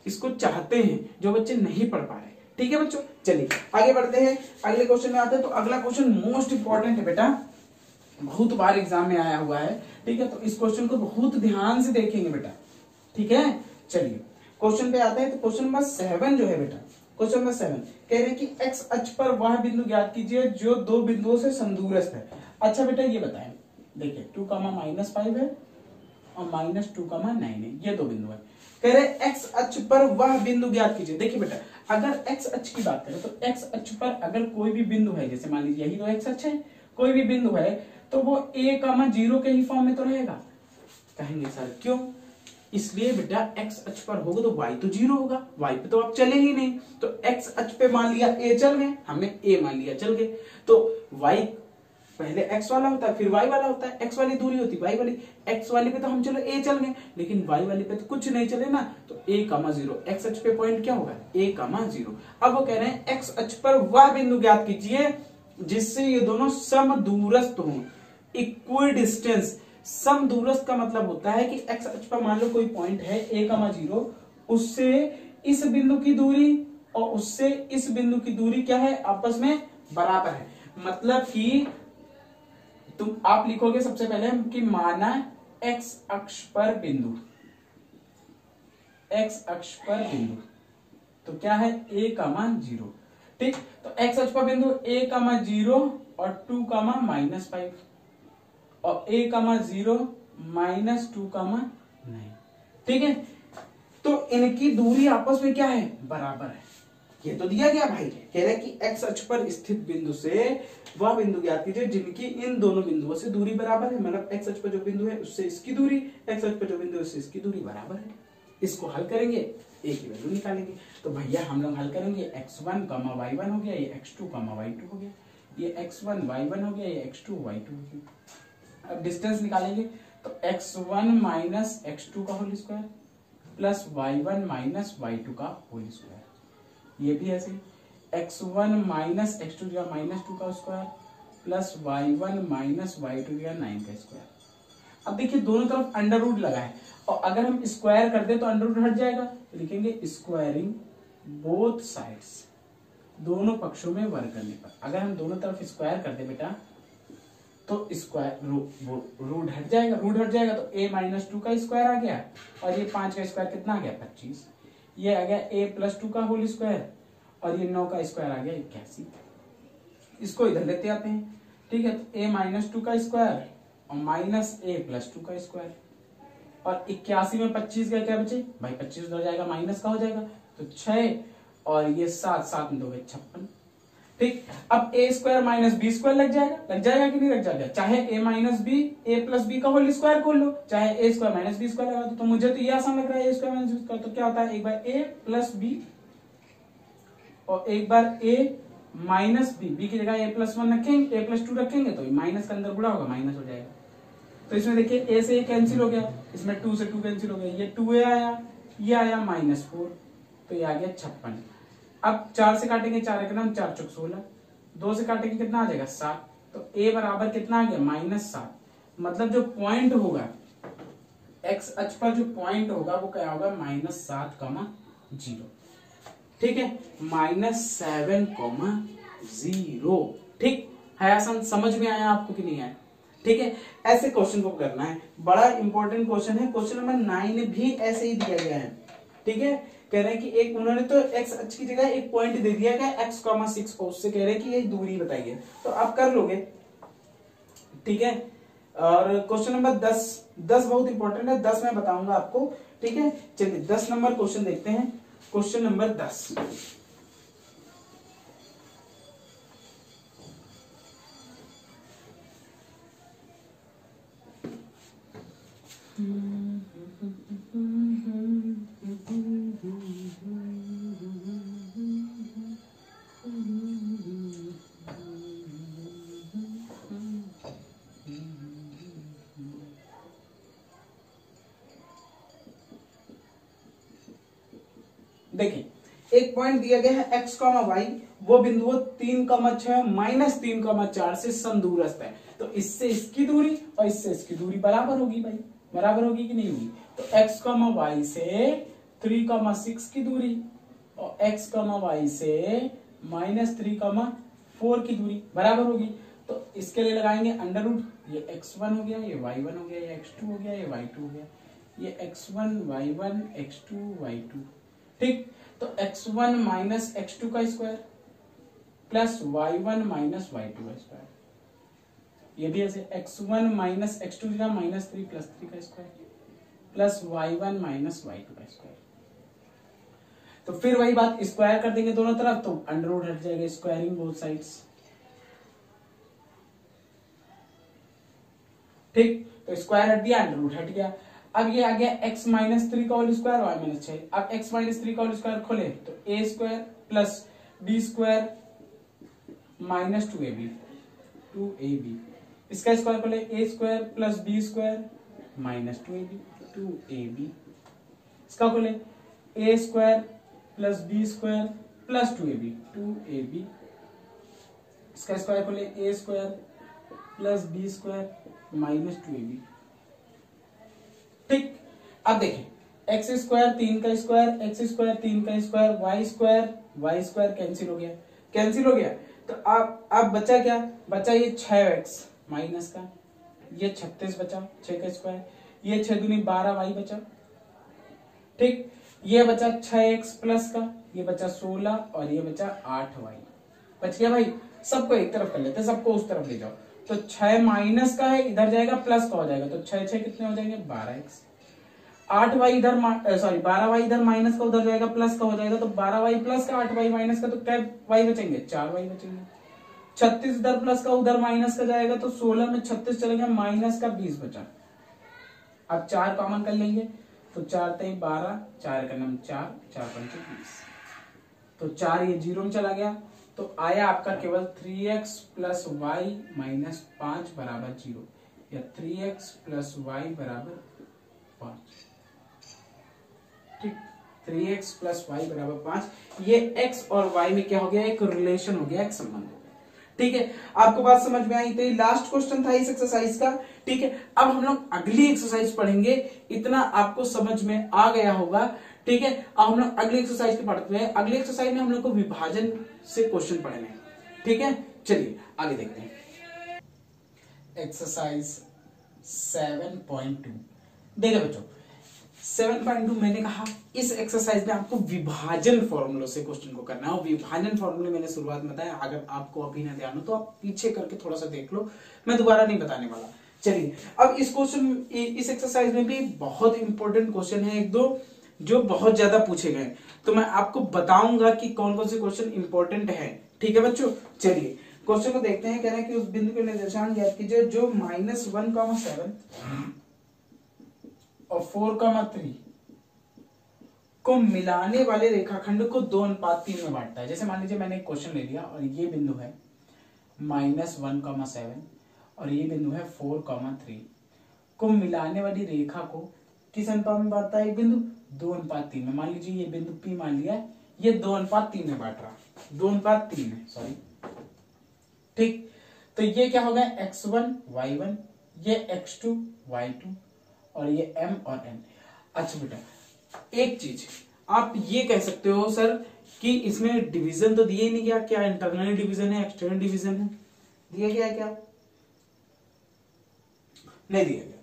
इसको चाहते हैं, जो बच्चे नहीं पढ़ पा रहे। ठीक है बच्चों, चलिए आगे बढ़ते हैं, अगले क्वेश्चन में आते हैं। तो अगला क्वेश्चन मोस्ट इंपॉर्टेंट है बेटा, बहुत बार एग्जाम में आया हुआ है, ठीक है। तो इस क्वेश्चन को बहुत ध्यान से देखेंगे बेटा, ठीक है। चलिए क्वेश्चन पे आते हैं। तो क्वेश्चन नंबर 7 जो है बेटा, क्वेश्चन नंबर 7 कह रहे हैं कि x अक्ष पर वह बिंदु ज्ञात कीजिए जो दो बिंदुओं से समदूरस्थ है। अच्छा बेटा ये बताएं, देखिए 2, -5 है और -2, 9 है, ये दो बिंदु है। कह रहे x अक्ष पर वह बिंदु ज्ञात कीजिए। देखिए बेटा, अगर x अक्ष की बात करें तो x अक्ष पर अगर कोई भी बिंदु है, जैसे मान लीजिए यही तो x अक्ष है, कोई भी बिंदु है तो वो a, 0 के ही फॉर्म में तो रहेगा। कहेंगे सर क्यों? इसलिए बेटा x अक्ष पर होगा तो y तो 0 होगा, y पे तो आप चले ही नहीं। तो x अक्ष पे मान लिया a चल गए, हमने a मान लिया चल गए, तो y पहले x वाला होता है फिर y वाला होता है। x वाली दूरी होती y वाली, x वाली पे तो हम चलो a चल गए, लेकिन y वाली पे तो कुछ नहीं चले ना। तो a, 0 x अक्ष पे पॉइंट क्या होगा? a, 0। अब वो कह रहे हैं x अक्ष पर वह बिंदु ज्ञात कीजिए जिससे ये दोनों समदूरस्थ हों, इक्वल डिस्टेंस। समदूरस्थ का मतलब होता है कि x अक्ष पर मान लो कोई पॉइंट है a, 0, उससे इस बिंदु की दूरी और उससे इस बिंदु की दूरी क्या है? आपस में बराबर है। मतलब कि तुम आप लिखोगे सबसे पहले कि माना x अक्ष पर बिंदु, x अक्ष पर बिंदु तो क्या है? a, 0, ठीक। तो x अक्ष पर बिंदु a, 0 और 2, -5 और a, 0 -2, 9, ठीक है। तो इनकी दूरी आपस में क्या है? बराबर है। ये तो दिया गया भाई, कह रहा है कि एक्स अक्ष पर स्थित बिंदु से वह बिंदु ज्ञात कीजिए जिनकी इन दोनों बिंदुओं से दूरी बराबर है। मतलब एक्स अक्ष पर जो बिंदु है उससे इसकी दूरी, एक्स अक्ष पर जो बिंदु है उससे इसकी दूरी बराबर है। इसको हल करेंगे, ए की वैल्यू निकालेंगे। तो भैया हम लोग हल करेंगे, x1 y1 हो गया, ये x2 y2 हो गया, ये x1 y1 हो गया, ये x2 y2 हो गया। अब डिस्टेंस निकालेंगे तो x1 माइनस x2 का whole square plus y1 minus y2 का होल स्क्वायर। ये भी ऐसे x1 माइनस x2 दिया -2 का square plus y1 minus y2 दिया 9 का स्क्वायर। अब देखिए दोनों तरफ अंडर रूट लगा है और अगर हम स्क्वायर कर दे तो अंडर रूट हट जाएगा, तो लिखेंगे स्क्वायरिंग बोथ साइड्स, दोनों पक्षों में वर्ग करने पर। अगर हम दोनों तरफ स्क्वायर कर दे बेटा तो स्क्वायर रूट हट जाएगा, रूट हट जाएगा तो a -2 का स्क्वायर आ गया और ये 5 का स्क्वायर कितना आ गया 25, ये आ गया a +2 का होल स्क्वायर और ये 9 का स्क्वायर आ गया 81। इसको इधर लेते आते हैं, ठीक है। तो a -2 का स्क्वायर और माइनस a +2 का स्क्वायर और 81 में 25 का क्या बचे भाई, 25 उधर जाएगा माइनस का हो जाएगा तो 6 और ये 7, 7 में 2 56। ठीक, अब a square minus B square लग जाएगा कि नहीं लग जाएगा। चाहे a minus B a plus B का होल स्क्वायर खोल लो, चाहे a square minus B square लगा दो। तो मुझे तो ये आसान लग रहा है a square minus B square. तो क्या होता है, एक बार a प्लस बी और एक बार a माइनस बी की जगह a+1 रखेंगे, a+2 रखेंगे तो माइनस का अंदर गुणा होगा, माइनस हो जाएगा। तो इसमें देखिए a से a कैंसिल हो गया, इसमें 2 से 2 कैंसिल हो गया, ये 2a आया, ये आया -4 तो ये आ गया 56। अब 4 से काटेंगे, 4 एक नाम 4 चौक 16, 2 से काटेंगे कितना आ जाएगा 7, तो a बराबर कितना आ गया -7। मतलब जो पॉइंट होगा x अक्ष पर जो पॉइंट होगा वो क्या होगा -7,0। ठीक है, -7,0। ठीक है, आसान समझ में आया आपको कि नहीं आया। ठीक है, ऐसे क्वेश्चन को करना है, बड़ा इंपॉर्टेंट क्वेश्चन है। क्वेश्चन नंबर 9 भी ऐसे ही दिया गया है। ठीक है, कह रहे हैं कि एक उन्होंने तो x अक्ष की जगह एक पॉइंट दे दिया गया x,6 और उससे कह रहे हैं कि ये दूरी बताइए, तो आप कर लोगे। ठीक है, और क्वेश्चन नंबर 10 बहुत इंपॉर्टेंट है, 10 मैं बताऊंगा आपको। ठीक है, चलिए 10 नंबर क्वेश्चन देखते हैं। क्वेश्चन नंबर 10, देखिए एक पॉइंट दिया गया है x, y, वो बिंदु 3,6 -3,4 से समदूरस्थ है। तो इससे इसकी दूरी और इससे इसकी दूरी बराबर होगी भाई, बराबर होगी कि नहीं होगी। तो x, y से 3,6 की दूरी और x, y से -3,4 की दूरी बराबर होगी। तो इसके लिए लगाएंगे अंडर रूट, ये x1 हो गया, ये y1 हो गया, ये x2 हो गया, ये y2 हो गया, ये x1 y1 x2 y2। ठीक, तो x1 माइनस x2 का square plus y1 minus y2 का स्क्वायर, ये भी ऐसे x1 माइनस x2 दिया -3 + 3 का square plus y1 minus y2 का स्क्वायर। तो फिर वही बात, स्क्वायर कर देंगे दोनों तरफ तो अंडर रूट हट जाएगा, स्क्वायरिंग बोथ साइड्स। ठीक, तो स्क्वायर हट दिया, अंडर रूट हट गया। अब ये आ गया x -3 का होल स्क्वायर, y -6। अब x -3 का होल स्क्वायर खोले तो a square plus b square -2ab, इसका स्क्वायर खोले a square plus b square -2ab, इसका खोले a square plus b square plus 2ab, इसका स्क्वायर खोले a square plus b square -2ab। ठीक, अब देखें x स्क्वायर 3 का स्क्वायर, x स्क्वायर 3 का स्क्वायर, y स्क्वायर कैंसिल हो गया। तो अब बचा क्या, बचा ये 6x माइनस का, ये 36 बचा 6 का स्क्वायर, ये 6 दूनी 12y बचा। ठीक, ये बचा 6x प्लस का, ये बचा 16 और ये बचा 8y बच गया भाई। सबको एक तरफ कर लेते हैं, सबको उस तरफ ले जाओ। तो 6 माइनस का है, इधर जाएगा प्लस का हो जाएगा, तो 6 6 कितने हो जाएंगे 12x। 8y इधर सॉरी 12y इधर माइनस का उधर जाएगा प्लस का हो जाएगा, तो 12y प्लस का 8y माइनस का, तो क्या y बचेंगे 4y बचेंगे। 36 इधर प्लस का उधर माइनस का जाएगा, तो 16 में 36 चलेगा, माइनस का 20 बचा। अब 4 कॉमन कर लेंगे, तो 4 3 12, 4 का नाम 4, 4 5 20, तो 4 ये 0 में चला गया, तो आया आपका केवल 3x प्लस वाई माइनस 5 बराबर 0, या 3x प्लस वाई बराबर 5। ठीक, 3x प्लस वाई बराबर 5। ये x और y में क्या हो गया, एक रिलेशन हो गया, एक संबंध हो गया। ठीक है, आपको बात समझ में आई? तो ये लास्ट क्वेश्चन था इस एक्सरसाइज का। ठीक है, अब हम लोग अगली एक्सरसाइज पढ़ेंगे, इतना आपको समझ में आ गया होगा। ठीक है, अब हम लोग अगली एक्सरसाइज पे पढ़ते हैं। अगली एक्सरसाइज में हम लोग को विभाजन से क्वेश्चन पढ़ने हैं। ठीक है, चलिए आगे देखते हैं। एक्सरसाइज 7.2 देखिए बच्चों, 7.2 मैंने कहा इस एक्सरसाइज में आपको विभाजन फॉर्मूलों से क्वेश्चन को करना है। और विभाजन फॉर्मूले मैंने शुरुआत में बताया, अगर आपको अभी ना ध्यान हो तो आप पीछे करके थोड़ा सा देख लो, मैं दोबारा नहीं बताने वाला। चलिए, अब इस क्वेश्चन इस एक्सरसाइज में भी बहुत इंपॉर्टेंट क्वेश्चन है एक दो जो बहुत ज्यादा पूछे गए, तो मैं आपको बताऊंगा कि कौन कौन से क्वेश्चन इंपॉर्टेंट है। ठीक है बच्चों, चलिए क्वेश्चन को देखते हैं। कह रहे हैं कि उस बिंदु के निर्देशांक ज्ञात कीजिए जो -1,7 और 4,3 को मिलाने वाले रेखाखंड को 2:3 में बांटता है। जैसे मान लीजिए मैंने एक क्वेश्चन ले लिया और ये बिंदु है -1,7 और ये बिंदु है 4,3 को मिलाने वाली रेखा को किस अनुपात में बांटता है? एक बिंदु 2:3 में। मान लीजिए ये बिंदु P मान लिया, ये 2:3 में बांट रहा, 2:3 में, सॉरी। ठीक, तो ये क्या हो गया, x1 y1, ये x2 y2 और ये m और n। अच्छा बेटा, एक चीज आप ये कह सकते हो सर कि इसमें डिवीजन तो दिए ही नहीं गया, क्या इंटरनल डिवीजन है एक्सटर्नल डिवीजन है? दिया गया क्या? नहीं दिया गया।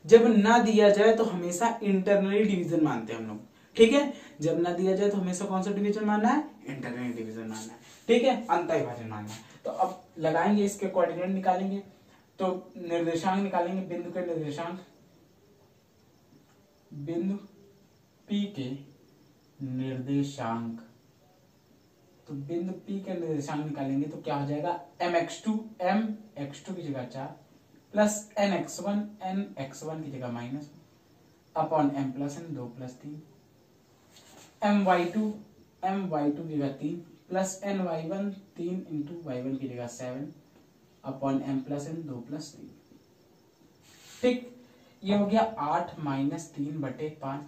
जब ना दिया जाए तो हमेशा इंटरनली डिवीजन मानते हैं हम लोग। ठीक है, जब ना दिया जाए तो हमेशा कौन सा डिवीजन मानना है? इंटरनल डिवीजन मानना है। ठीक है, अंतःविभाजन मानना है। तो अब लगाएंगे, इसके कोऑर्डिनेट निकालेंगे, तो निर्देशांक निकालेंगे, बिंदु के निर्देशांक, बिंदु P के निर्देशांक, तो बिंदु P के निर्देशांक निकालेंगे तो क्या हो जाएगा, mx2 की जगह 4 प्लस nx1 की जगह minus upon m plus n 2 plus 3 my2 की जगह 3 प्लस ny1 3 इंटू y1 की जगह 7 upon m plus n 2 plus 3। ठीक, ये हो गया 8 माइनस 3 बटे 5,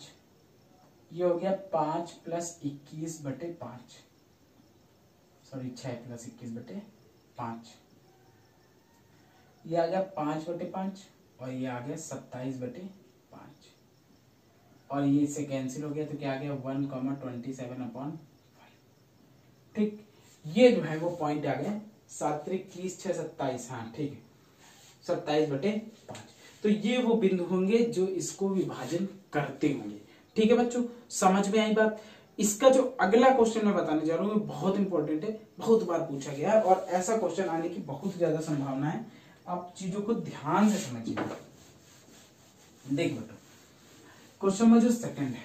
ये हो गया 5 प्लस 21 बटे 5, सॉरी 6 प्लस 21 बटे 5, ये आ गया 5 बटे 5 और ये आ गया 27 बटे 5 और ये इससे कैंसिल हो गया, तो क्या आ गया 1,27/5। ठीक, ये जो है वो पॉइंट आ गया 7 3 21 6 27, हाँ ठीक है 27 बटे 5। तो ये वो बिंदु होंगे जो इसको विभाजन करते होंगे। ठीक है बच्चों, समझ में आई बात? इसका जो अगला क्वेश्चन मैं बताने जा रहा हूँ बहुत इंपॉर्टेंट है, बहुत बार पूछा गया है और ऐसा क्वेश्चन आने की बहुत ज्यादा संभावना है। आप चीजों को ध्यान से समझिए। देख बेटा, क्वेश्चन में जो सेकंड है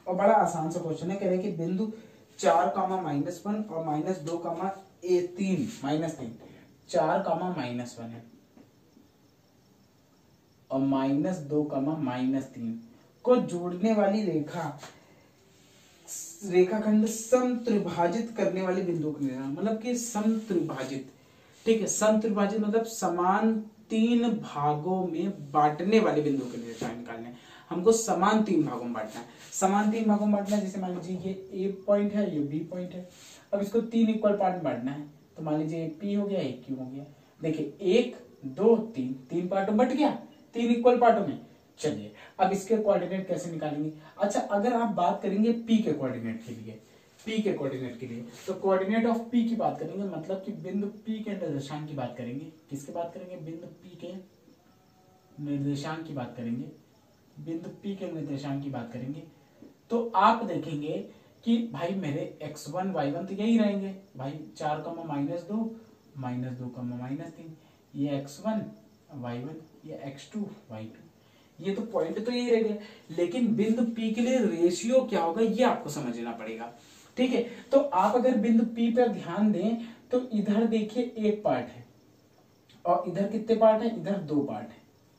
और बड़ा आसान सा क्वेश्चन है। कह रहे हैं कि बिंदु 4, -1 और -2, -3 4, -1 है और -2, -3 को जोड़ने वाली रेखाखंड समत्रिभाजित करने वाले बिंदु को लेना, मतलब कि समत्रिभाजित। ठीक है, समत्रिभाजित मतलब समान 3 भागों में बांटने वाले बिंदु के निर्देशांक निकालने। हमको समान 3 भागों में बांटना है। समान 3 भागों में बांटना है, जैसे मान लीजिए ये A पॉइंट है, ये B पॉइंट है। अब इसको 3 इक्वल पार्ट में बांटना है, तो मान लीजिए एक P हो गया, एक Q हो गया। देखिए 1 2 3 3 पार्टों में बट गया, 3 इक्वल पार्टों में। चलिए अब इसके कोऑर्डिनेट कैसे निकालेंगे? अच्छा, अगर आप बात करेंगे P के कोऑर्डिनेट के लिए, तो कोऑर्डिनेट ऑफ P की बात करेंगे, मतलब कि बिंदु P के निर्देशांक की बात करेंगे। किसकी बात करेंगे? बिंदु P के निर्देशांक की बात करेंगे, बिंदु P के निर्देशांक की बात करेंगे। तो आप देखेंगे कि भाई मेरे x1 y1 तो यही रहेंगे भाई, 4, -2 -2, -3, ये x1 y1, ये x2 y2, ये तो पॉइंट तो यही रह गया, लेकिन बिंदु P के लिए रेशियो क्या होगा ये आपको समझना पड़ेगा। ठीक है, तो आप अगर बिंदु P पर ध्यान दें तो इधर देखिए एक पार्ट है और इधर कितने पार्ट है, इधर दो पार्ट है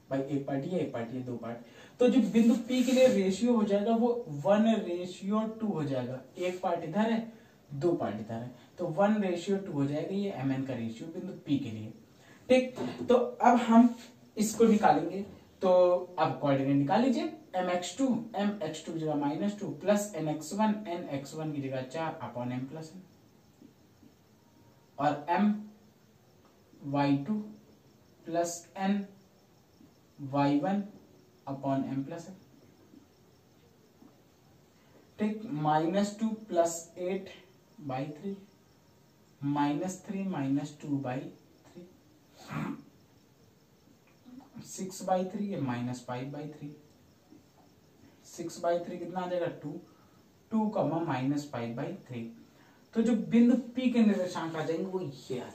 भाई, एक पार्ट ये, एक पार्ट ये, दो पार्ट। तो जो बिंदु P के लिए रेशियो हो जाएगा वो 1:2 हो जाएगा, एक पार्ट इधर है, दो पार्ट इधर है, तो 1:2 हो जाएगा ये mn का रेशियो बिंदु P के लिए। ठीक, तो अब हम इसको निकालेंगे, तो अब कोऑर्डिनेट निकाल लीजिए, mx2 की जगह -2 प्लस nx1 की जगह 4 अपॉन m प्लस n, और my2 plus n y1 upon m plus n। ठीक, -2 प्लस 8/3 -3 -2/3 6/3 ये -5/3 6/3 कितना आ जाएगा 2 -5/3। तो जो बिंदु P के निर्देशांक आ जाएंगे वो ये आ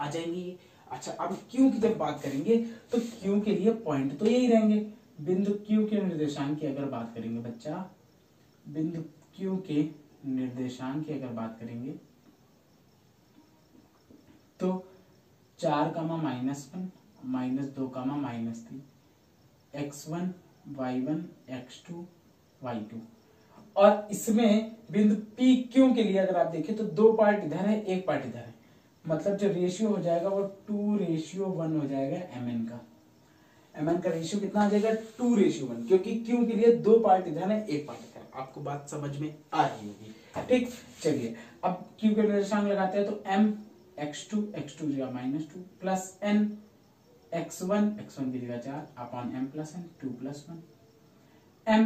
जाएंगे ये। अच्छा, अब Q की जब बात करेंगे तो Q के लिए पॉइंट तो यही रहेंगे। बिंदु Q के निर्देशांक की अगर बात करेंगे बच्चा, बिंदु Q के निर्देशांक की अगर बात करेंगे तो 4, -1 -2, -3 x1 y1 x2 y2। और इसमें बिंदु P Q के लिए अगर आप देखें तो दो पार्ट इधर है, एक पार्ट इधर है, मतलब जो रेशियो हो जाएगा वो 2:1 हो जाएगा mn का। mn का रेशियो कितना आ जाएगा 2:1, क्योंकि Q के लिए दो पार्ट इधर है, एक पार्ट इधर है। आपको बात समझ में आ रही होगी। ठीक, चलिए अब Q के निर्देशांक लगाते हैं तो m x2 की जगह -2 प्लस n x1 की जगह 4 upon m plus n 2 + 1 m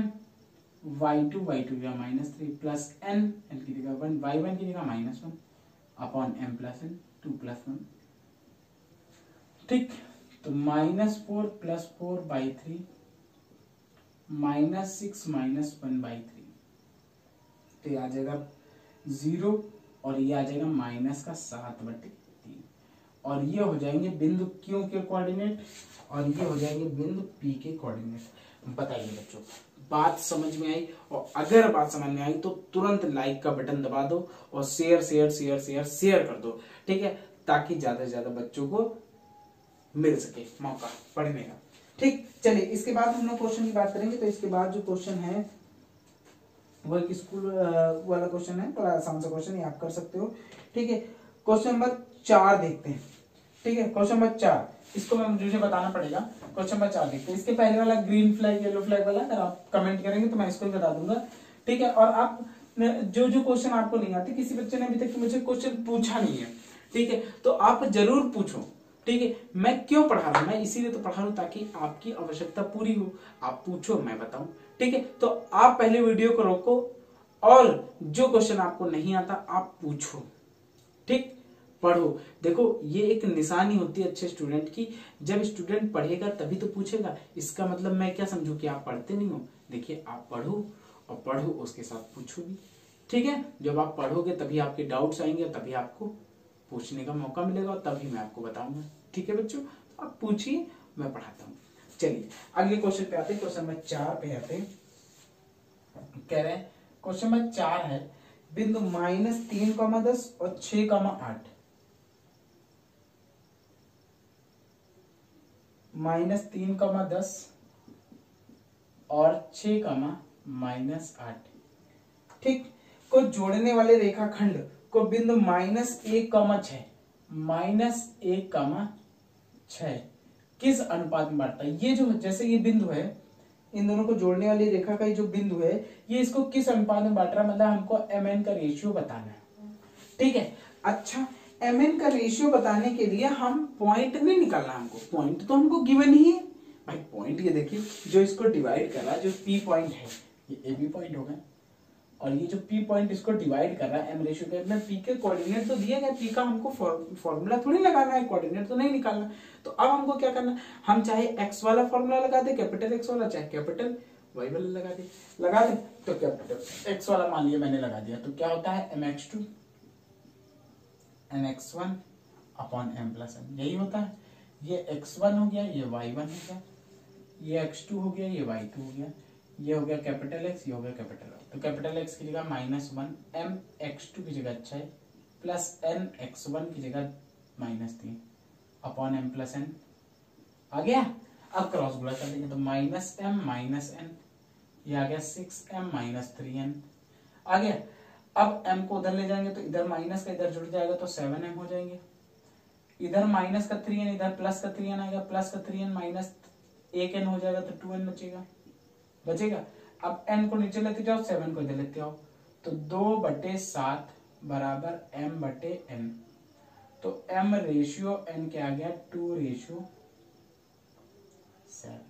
y2 की जगह -3 प्लस n की जगह 1 y1 की जगह -1 अपॉन m प्लस n 2 + 1। ठीक, तो -4 + 4/3 -6 -1/3, तो ये आ जाएगा 0 और ये आ जाएगा -7/3, और ये हो जाएंगे बिंदु Q के कोऑर्डिनेट और ये हो जाएंगे बिंदु P के कोऑर्डिनेट। बताइए बच्चों, बात समझ में आई? और अगर बात समझ में आई तो तुरंत लाइक का बटन दबा दो और शेयर कर दो। ठीक है, ताकि ज्यादा से ज्यादा बच्चों को मिल सके मौका पढ़ने का। ठीक, चलिए इसके बाद हम लोग क्वेश्चन की बात करेंगे। तो इसके बाद जो क्वेश्चन है वो एक स्कूल वाला क्वेश्चन है, बड़ा आसान सा क्वेश्चन, ये आप कर सकते हो। ठीक है, क्वेश्चन नंबर 4 देखते हैं। ठीक है, क्वेश्चन नंबर 4, इसको मुझे बताना पड़ेगा। क्वेश्चन नंबर 4 देखते हैं। इसके पहले वाला ग्रीन फ्लैग येलो फ्लैग वाला अगर आप कमेंट करेंगे तो मैं इसको भी बता दूंगा। ठीक है, और आप जो क्वेश्चन आपको नहीं आते, किसी बच्चे ने अभी तक मुझे क्वेश्चन पूछा नहीं है, ठीक है, तो आप जरूर पूछो। ठीक है, मैं क्यों पढ़ा रहा हूं, मैं इसीलिए तो पढ़ा रहा हूं ताकि आपकी आवश्यकता पूरी हो। आप पूछो, मैं बताऊं। ठीक है, तो आप पहले वीडियो को रोको और जो क्वेश्चन आपको नहीं आता आप पूछो। ठीक, पढ़ो। देखो, ये एक निशानी होती है अच्छे स्टूडेंट की, जब स्टूडेंट पढ़ेगा तभी तो पूछेगा। इसका मतलब मैं क्या समझू कि आप पढ़ते नहीं हो? देखिए, आप पढ़ो और पढ़ो उसके साथ पूछो भी। ठीक है, जब आप पढ़ोगे तभी आपके डाउट्स आएंगे, तभी आपको पूछने का मौका मिलेगा और तभी मैं आपको बताऊंगा। ठीक है बच्चों, आप पूछिए, मैं पढ़ाता हूँ। चलिए अगले क्वेश्चन पे आते हैं। क्वेश्चन नंबर 4 पे आते हैं। कह रहे हैं क्वेश्चन नंबर 4 है, बिंदु -3,10 और 6,8 -3,10 और 6,-8 ठीक को जोड़ने वाले रेखाखंड को बिंदु -1,6 किस अनुपात में बांटता है? ये जो जैसे ये बिंदु है, इन दोनों को जोड़ने वाली रेखा का जो बिंदु है, ये इसको किस अनुपात में बांट रहा है, मतलब हमको mn का रेशियो बताना है। ठीक है, अच्छा mn का रेशियो बताने के लिए हम पॉइंट नहीं निकालना, हमको पॉइंट तो हमको गिवन ही है भाई। पॉइंट ये देखिए, जो इसको डिवाइड कर रहा है, जो P पॉइंट है, ये AB पॉइंट होगा, और ये जो P पॉइंट इसको डिवाइड कर रहा है m रेशियो के, P के कोऑर्डिनेट तो दिए गए, P का हमको फॉर्मूला थोड़ी लगाना है, कोऑर्डिनेट तो नहीं निकालना। तो अब हमको क्या करना, हम चाहे x वाला फॉर्मूला लगा दे, कैपिटल X वाला, चाहे कैपिटल Y वाला लगा दे। तो कैपिटल X वाला मान लिया मैंने लगा दिया, तो क्या होता है mx2 nx1 upon m plus n, यही होता है। ये x1 हो गया, ये y1 हो गया, ये x2 हो गया, ये y2 हो गया, ये हो गया कैपिटल X, ये हो गया कैपिटल Y। तो कैपिटल X की जगह -1 m x2 की जगह 6 प्लस n x1 की जगह -3 अपॉन m प्लस n आ गया। अब क्रॉस गुणा कर देंगे तो -m माइनस n, ये आ गया 6m माइनस 3n आ गया। अब m को उधर ले जाएंगे तो इधर माइनस का इधर जुड़ जाएगा तो 7m हो जाएंगे, इधर माइनस का 3n इधर प्लस का 3n आएगा, प्लस का 3n माइनस 1n हो जाएगा तो 2n बचेगा। अब n को नीचे लेते जाओ, 7 को इधर लेते आओ, तो 2/7 बराबर m/n। तो m रेशियो n क्या आ गया 2:7,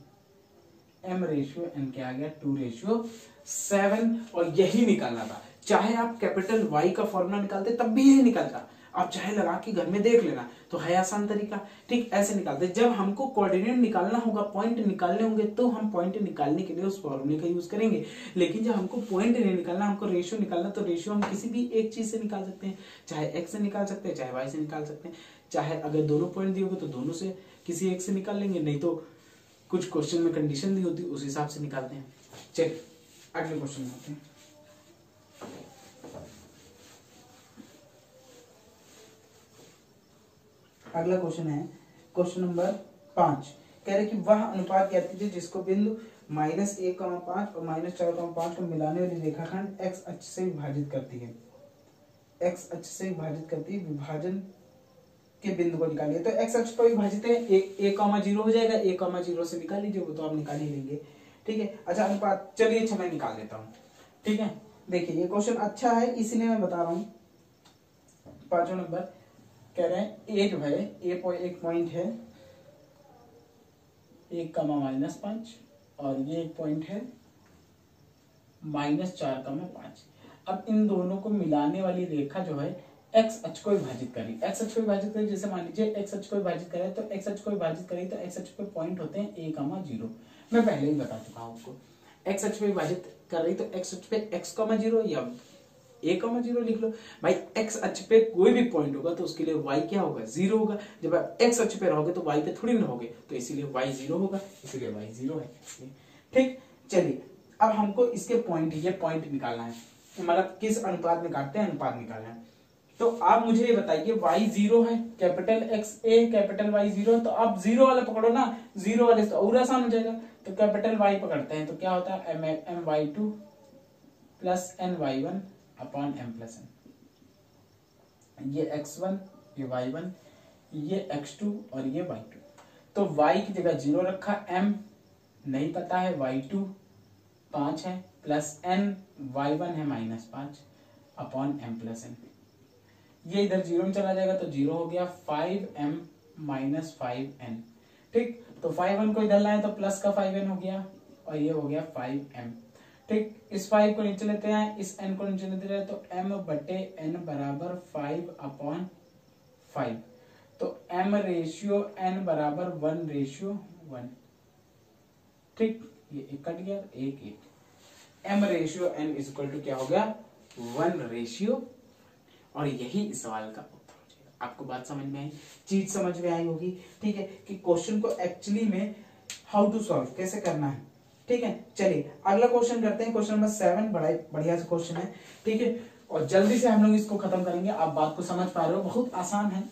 m रेशियो n क्या आ गया 2:7। और यही निकालना था, चाहे आप कैपिटल Y का फॉर्मूला निकालते तब भी यही निकलता, आप चाहे लगा के घर में देख लेना, तो है आसान तरीका। ठीक ऐसे निकालते। जब हमको कोऑर्डिनेट निकालना होगा, पॉइंट निकालने होंगे, तो हम पॉइंट निकालने के लिए उस फॉर्मूले का यूज करेंगे। लेकिन जब हमको पॉइंट नहीं निकालना, हमको रेशियो निकालना, तो रेशियो हम किसी भी एक चीज से निकाल सकते हैं, चाहे x से निकाल सकते हैं, चाहे y से निकाल सकते हैं, चाहे अगर दोनों पॉइंट दिए होंगे तो दोनों से किसी एक से निकाल लेंगे, नहीं तो कुछ क्वेश्चन में कंडीशन दी होती उस हिसाब से निकालते हैं। चलिए अगले क्वेश्चन में आते हैं। अगला क्वेश्चन है क्वेश्चन नंबर 5। कह रहे कि वह अनुपात ज्ञात कीजिए जिसको बिंदु -1,5 और -4,5 को मिलाने वाली रेखाखंड x अक्ष से विभाजित करती है। x अक्ष से विभाजित करती है, विभाजन के बिंदु को निकालिए। तो x अक्ष पर विभाजित है, 1,0 हो जाएगा, 1,0 से निकाल लीजिए, वो तो आप निकाल ही लेंगे। ठीक है। अच्छा अनुपात, चलिए अच्छा मैं निकाल देता हूँ। ठीक है, देखिए ये क्वेश्चन अच्छा है इसलिए मैं बता रहा हूँ। 5वां नंबर कह रहे हैं ए जो है एक पॉइंट है 1,-5 और ये एक पॉइंट है -4,5। अब इन दोनों को मिलाने वाली रेखा जो है एक्स अक्ष को विभाजित करी, एक्स अक्ष को विभाजित करी। जैसे मान लीजिए एक्स अक्ष को विभाजित करे तो एक्स अक्ष को विभाजित करी तो एक्स अक्ष पे पॉइंट होते हैं 1,0। मैं पहले ही बता चुका हूं आपको। एक्स अक्ष पे विभाजित कर रही तो एक्स अक्ष पे x,0 या a,0 लिख लो भाई। एक्स अक्ष पे कोई भी पॉइंट होगा तो उसके लिए y क्या होगा 0 होगा। जब आप एक्स अक्ष पे रहोगे तो y पे थोड़ी ना रहोगे, तो इसीलिए y 0 होगा, इसीलिए y 0 है। ठीक, चलिए अब हमको इसके पॉइंट, ये पॉइंट निकालना है, मतलब किस अनुपात में काटते हैं, अनुपात निकालना है। तो आप मुझे ये बताइए y 0 है, capital X A capital Y 0 है, तो आप 0 वाला पकड़ो ना, 0 वाले तो और आसान हो जाएगा। तो कैपिटल Y पकड़ते हैं तो क्या होता है m y2 plus n y1 upon m plus n। ये x1, ये y1, ये x2 और ये y2। तो y की जगह 0 रखा, m नहीं पता है, y2 5 है, प्लस n y1 है -5 अपॉन m प्लस n। ये इधर 0 में चला जाएगा तो 0 हो गया 5m माइनस 5n। ठीक, तो 5n को इधर लाए तो प्लस का 5n हो गया और ये हो गया 5m। ठीक, इस 5 को नीचे लेते हैं, इस n को नीचे लेते हैं, तो m/n बराबर 5 अपॉन 5। तो m रेशियो n बराबर 1:1। ठीक, ये एक कट गया, एक m ratio n equal to क्या हो गया 1:। और यही इस सवाल का उत्तर हो जाएगा। आपको बात समझ में आई, चीज समझ में आई होगी। ठीक है, कि क्वेश्चन को एक्चुअली में हाउ टू सॉल्व, कैसे करना है। ठीक है, चलिए अगला क्वेश्चन करते हैं। क्वेश्चन नंबर 7 बड़ा बढ़िया सा क्वेश्चन है। ठीक है, और जल्दी से हम लोग इसको खत्म करेंगे। आप बात को समझ पा रहे हो, बहुत आसान है।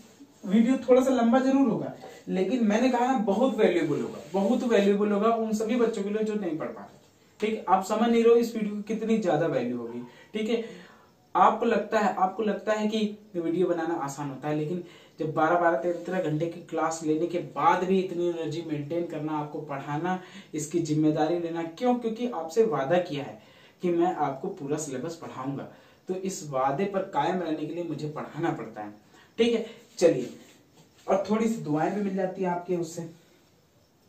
वीडियो थोड़ा सा लंबा जरूर होगा, लेकिन मैंने कहा बहुत वैल्यूएबल होगा, बहुत वैल्यूएबल होगा उन सभी बच्चों के लिए जो नहीं पढ़ पा रहे। ठीक, आप समझ नहीं रहे हो इस वीडियो की कितनी ज्यादा वैल्यू होगी। ठीक है, आपको लगता है कि वीडियो बनाना आसान होता है, लेकिन जब 12-12, 13-13 घंटे की क्लास लेने के बाद भी इतनी एनर्जी मेंटेन करना, आपको पढ़ाना, इसकी जिम्मेदारी लेना, क्योंकि आपसे वादा किया है कि मैं आपको पूरा सिलेबस पढ़ाऊंगा, तो इस वादे पर कायम रहने के लिए मुझे पढ़ाना पड़ता है। ठीक है, चलिए, और थोड़ी सी दुआएं भी मिल जाती है आपके उससे,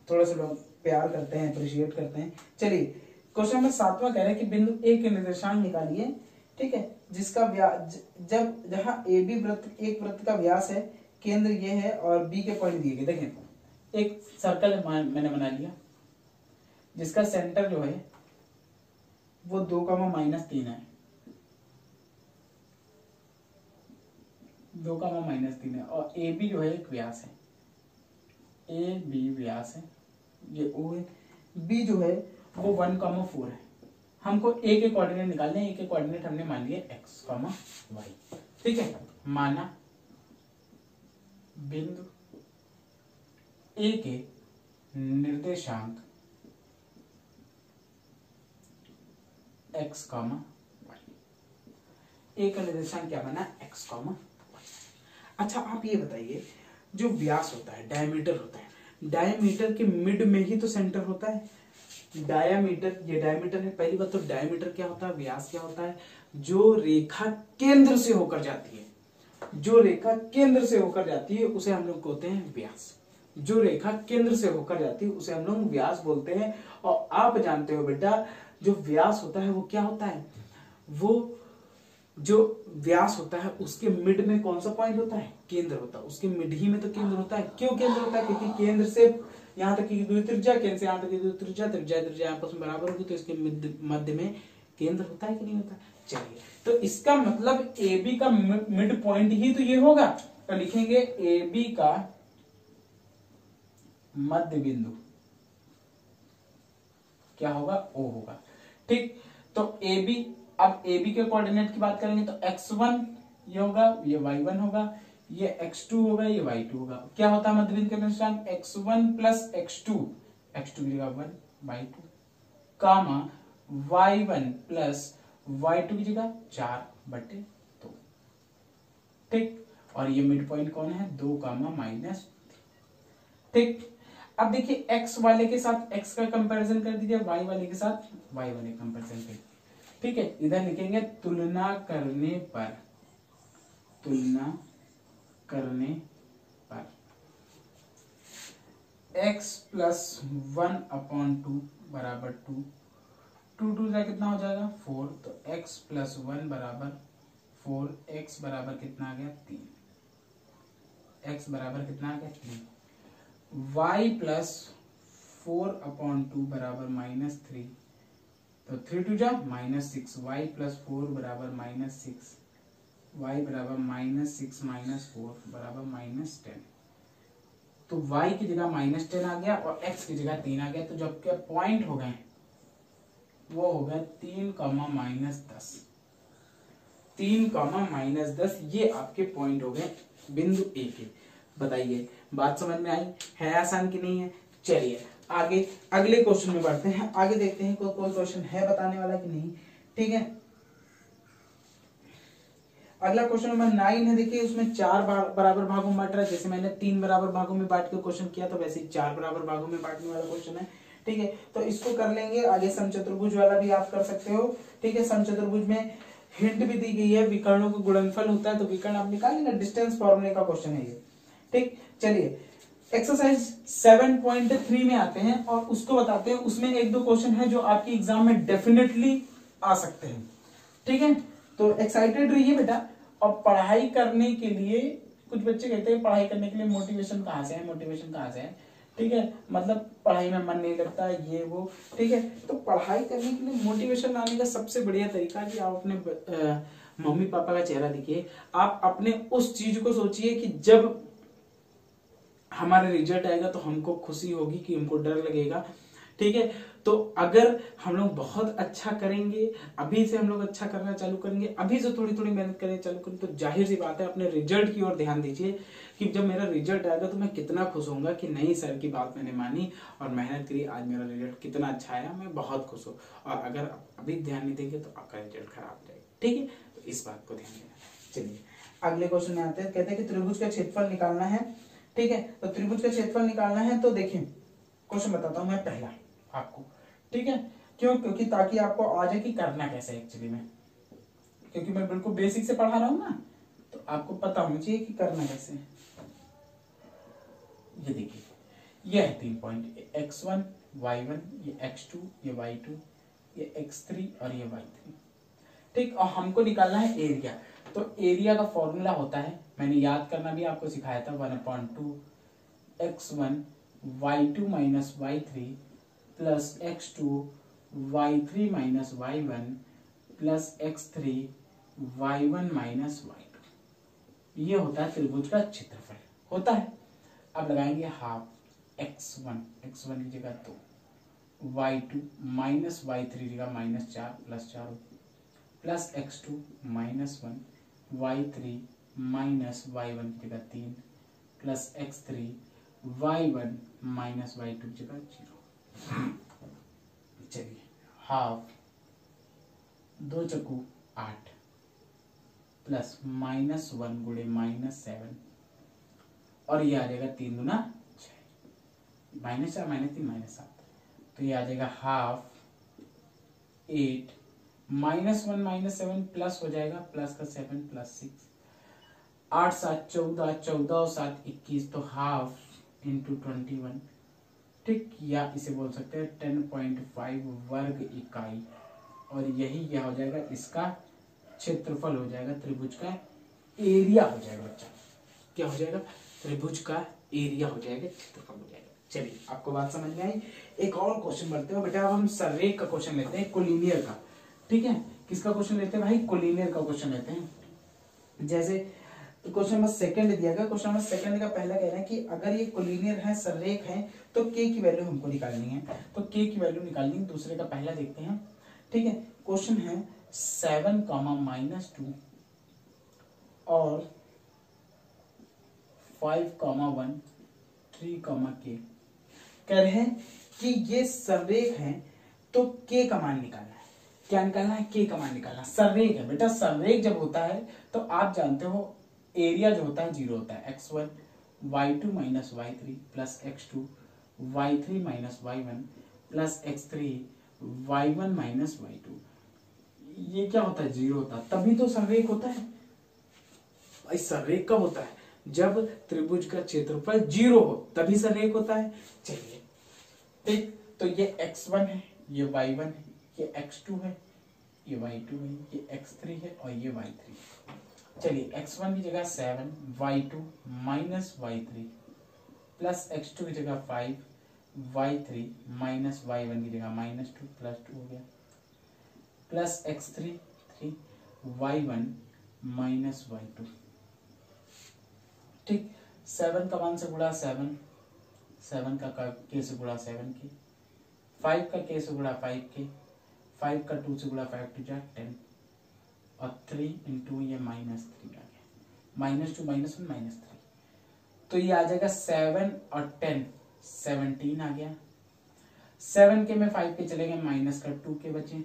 थोड़ा सा लोग प्यार करते हैं, अप्रिशिएट करते हैं। चलिए क्वेश्चन नंबर 7वां कह रहे हैं कि बिंदु ए के निर्देशांक निकालिए। ठीक है, जिसका व्यास जहां ए बी वृत्त, एक वृत्त का व्यास है, केंद्र ये है और बी के पॉइंट दिए गए। देखें एक सर्कल मैंने बना लिया जिसका सेंटर जो है वो 2,-3 है, 2,-3 है, और AB जो है एक व्यास है, AB व्यास है, ये O है, बी जो है वो 1,4 है। हमको ए के कोऑर्डिनेट निकालने हैं। ए के कोऑर्डिनेट हमने मान लिए x, y। ठीक है, माना बिंदु ए के निर्देशांक x, y। ए का निर्देशांक क्या बना? x, y। अच्छा आप ये बताइए, जो व्यास होता है, डायमीटर होता है, डायमीटर के मिड में ही तो सेंटर होता है। डायमीटर, ये डायमीटर है। पहली बात तो डायमीटर क्या होता है, व्यास क्या होता है? जो रेखा केंद्र से होकर जाती है, जो रेखा केंद्र से होकर जाती है उसे हम लोग कहते हैं व्यास। जो रेखा केंद्र से होकर जाती है उसे हम लोग व्यास बोलते हैं। और आप जानते हो बेटा, जो व्यास होता है वो क्या होता है? वो जो व्यास होता है उसके मिड में कौन सा पॉइंट होता है? केंद्र होता है। उसके मिड ही में तो केंद्र होता है। क्यों केंद्र होता है? क्योंकि केंद्र से यहाँ तक की दूरी त्रिज्या, केंद्र से यहाँ तक की दूरी त्रिज्या, त्रिज्या आपस में बराबर होगी, तो इसके मध्य में केंद्र होता है कि नहीं होता? चलिए, तो इसका मतलब ए बी का मिड पॉइंट ही तो ये होगा। तो लिखेंगे ए बी का मध्य बिंदु क्या होगा? ओ होगा। ठीक, तो ए बी, अब ए बी के कोऑर्डिनेट की बात करेंगे तो x1 ये होगा, ये y1 होगा, ये x2 होगा, ये y2 होगा। क्या होता है मध्य बिंदु का निर्देशांक? x1 प्लस x2, x2 की जगह 1, y2 कामा y1 प्लस y2 की जगह 4/2। ठीक, और ये मिड पॉइंट कौन है? 2, -। ठीक, अब देखिए x वाले के साथ x का कंपैरिजन कर दीजिए, y वाले के साथ y वाले कंपैरिजन कर दीजिए। ठीक है, इधर लिखेंगे तुलना करने पर, तुलना करने पर x प्लस 1/2 बराबर 2, 2 जा कितना हो जाएगा? 4। तो x प्लस 1 बराबर 4, x बराबर कितना आ गया? 3। x बराबर कितना आ गया? 3। y प्लस 4/2 बराबर -3, तो 3 जा -6, y प्लस 4 बराबर -6, y बराबर -6 -4 बराबर -10। तो y की जगह -10 आ गया और x की जगह 3 आ गया। तो जब के पॉइंट हो गए वो हो गए 3, -10, 3, -10, ये आपके पॉइंट हो गए बिंदु ए के। बताइए बात समझ में आई है? आसान की नहीं है? चलिए आगे अगले क्वेश्चन में बढ़ते हैं। आगे देखते हैं कोई क्वेश्चन है बताने वाला कि नहीं। ठीक है, अगला क्वेश्चन नंबर 9 है। देखिए उसमें 4 बराबर भागों में बांट रहा है। जैसे मैंने 3 बराबर भागों में बांट के क्वेश्चन किया, तो वैसे ही 4 बराबर भागों में बांटने वाला क्वेश्चन है। ठीक है, तो इसको कर लेंगे। आगे समचतुर्भुज वाला भी आप कर सकते हो। ठीक है, समचतुर्भुज में हिंट भी दी गई है, विकर्णों का गुणनफल होता है, तो विकर्ण आप निकाल लेंगे। डिस्टेंस फॉर्मूले का क्वेश्चन है ये। ठीक, चलिए एक्सरसाइज 7.3 में आते हैं और उसको बताते हैं। उसमें 1-2 क्वेश्चन है जो आपकी एग्जाम में डेफिनेटली आ सकते हैं। ठीक है, तो एक्साइटेड रहिए बेटा। और पढ़ाई करने के लिए, कुछ बच्चे कहते हैं पढ़ाई करने के लिए मोटिवेशन कहाँ से है, मोटिवेशन कहाँ से है? ठीक है, मतलब पढ़ाई में मन नहीं लगता ये वो। ठीक है, तो पढ़ाई करने के लिए मोटिवेशन लाने का सबसे बढ़िया तरीका कि आप अपने मम्मी पापा का चेहरा दिखिए। आप अपने उस चीज को सोचिए कि जब हमारा रिजल्ट आएगा तो हमको खुशी होगी कि हमको डर लगेगा। ठीक है, तो अगर हम लोग बहुत अच्छा करेंगे, अभी से हम लोग अच्छा करना चालू करेंगे, अभी से थोड़ी थोड़ी मेहनत करने चालू करें, तो जाहिर सी बात है अपने रिजल्ट की ओर ध्यान दीजिए कि जब मेरा रिजल्ट आएगा तो मैं कितना खुश होऊंगा कि नहीं सर की बात मैंने मानी और मेहनत करी, आज मेरा रिजल्ट कितना अच्छा आया, मैं बहुत खुश हूँ। और अगर अभी ध्यान नहीं देंगे तो आपका रिजल्ट खराब हो जाएगा। ठीक है, तो इस बात को ध्यान देना। चलिए अगले क्वेश्चन में आते हैं। कहते हैं कि त्रिभुज का क्षेत्रफल निकालना है। ठीक है, तो त्रिभुज का क्षेत्रफल निकालना है। तो देखिए क्वेश्चन बताता हूं मैं पहला आपको। ठीक है, क्यों? क्योंकि ताकि आपको आ जाए कि करना कैसे एक्चुअली में, क्योंकि मैं बिल्कुल बेसिक से पढ़ा रहा हूं ना, तो आपको पता होना चाहिए कि करना कैसे है। ये देखिए, ये है 3 पॉइंट, x1 y1, ये x2, ये y2, ये x3 और ये y3। ठीक, और हमको निकालना है एरिया। तो एरिया का फॉर्मूला होता है, मैंने याद करना भी आपको सिखाया था, 1/2 x1 y2 minus y3 plus x2 y3 minus y1 plus x3 y1 minus y2। ये होता है त्रिभुज का क्षेत्रफल होता है। अब लगाएंगे हाफ x1 की जगह 2 y2 माइनस y3 जगह -4 +4 plus x2 -1 y3 minus y1 की जगह 3 plus x3 y1 minus y2 की जगह 0। चलिए हाफ 2 चक्कू 8 प्लस -1 गुणे -7 और ये आ जाएगा 3 दूना 6 -4 -3 -7 तो ये आ जाएगा हाफ 8 -1 -7 प्लस हो जाएगा प्लस का 7 प्लस 6 8 7 14 14 और 7 21 तो हाफ इंटू 21 ठीक, या इसे बोल सकते हैं 10.5 वर्ग इकाई और यही क्या हो जाएगा इसका क्षेत्रफल हो जाएगा, त्रिभुज का एरिया हो जाएगा बच्चा। क्या हो जाएगा? त्रिभुज का एरिया हो जाएगा, क्षेत्रफल हो जाएगा। चलिए आपको बात समझ में आई। एक और क्वेश्चन बढ़ते हो बेटा, अब हम संरेख का क्वेश्चन लेते हैं, कोलिनियर का। ठीक है, किसका क्वेश्चन लेते हैं भाई? कोलिनियर का क्वेश्चन लेते हैं। जैसे क्वेश्चन नंबर सेकंड दिया गया, क्वेश्चन नंबर सेकंड का पहला कह रहा है कि अगर ये कोलिनियर है, संरेख है, तो के की वैल्यू हमको निकालनी है। तो के की वैल्यू निकालनी है। दूसरे का पहला देखते हैं। ठीक है, क्वेश्चन है 7, -2 और 5, 1, 3, k कह रहे हैं कि ये संरेख है तो के का मान निकालना है। क्या निकालना है? के का मान निकालना। संरेख है बेटा, संरेख जब होता है तो आप जानते हो एरिया जो होता है 0 होता है। x1 y2 minus y3 plus x2 y3 minus y1 plus x3 y1 minus y2, ये क्या होता है? 0 होता है, तभी तो संरेख होता है। भाई संरेख कब होता है? जब त्रिभुज का क्षेत्रफल 0 हो तभी संरेख होता है। चलिए ठीक, तो ये x1 है, ये y1 है, ये x2 है, ये y2 है, ये x3 है और ये y3। चलिए x1 की जगह 7 y2 minus y3 plus x2 की जगह 5 y3 माइनस y1 की जगह -2 प्लस 2 हो गया plus x3 3 y1 minus y2। ठीक, 7 का 1 से गुणा 7, 7 का k से गुणा 7 के, 5 का k से गुणा 5 के, 5 का 2 से गुणा 5 टू जा 10 और 3 इंटू ये -3 आ गया, -2 -1 -3 तो ये आ जाएगा 7 और 10 17 आ गया। 7 के में 5 के चले गए, माइनस का 2 के बचे,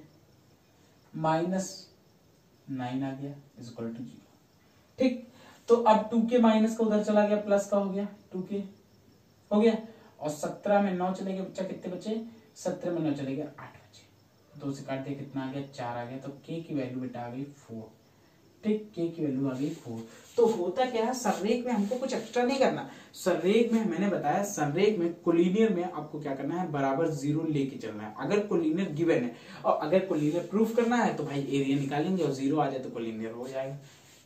-9 आ गया इज इक्वल टू 0। ठीक, तो अब 2 के माइनस का उधर चला गया, प्लस का हो गया, 2 के हो गया और 17 में 9 चले गए, बच्चा कितने बचे? 17 में 9 चले गए, 8 बचे। 2 से काट दिया, कितना आ गया? 4 आ गया। तो के की वैल्यू बेटा आ गई 4। ठीक, के की वैल्यू आ गई 4। तो होता क्या है, संरेख में हमको कुछ एक्स्ट्रा नहीं करना। संरेख में मैंने बताया, संरेख में कोलिनियर में आपको क्या करना है? बराबर 0 लेके चलना है। अगर कोलिनियर गिवन है और अगर कोलिनियर प्रूफ करना है तो भाई एरिया निकालेंगे और 0 आ जाए तो कोलिनियर हो जाएगा।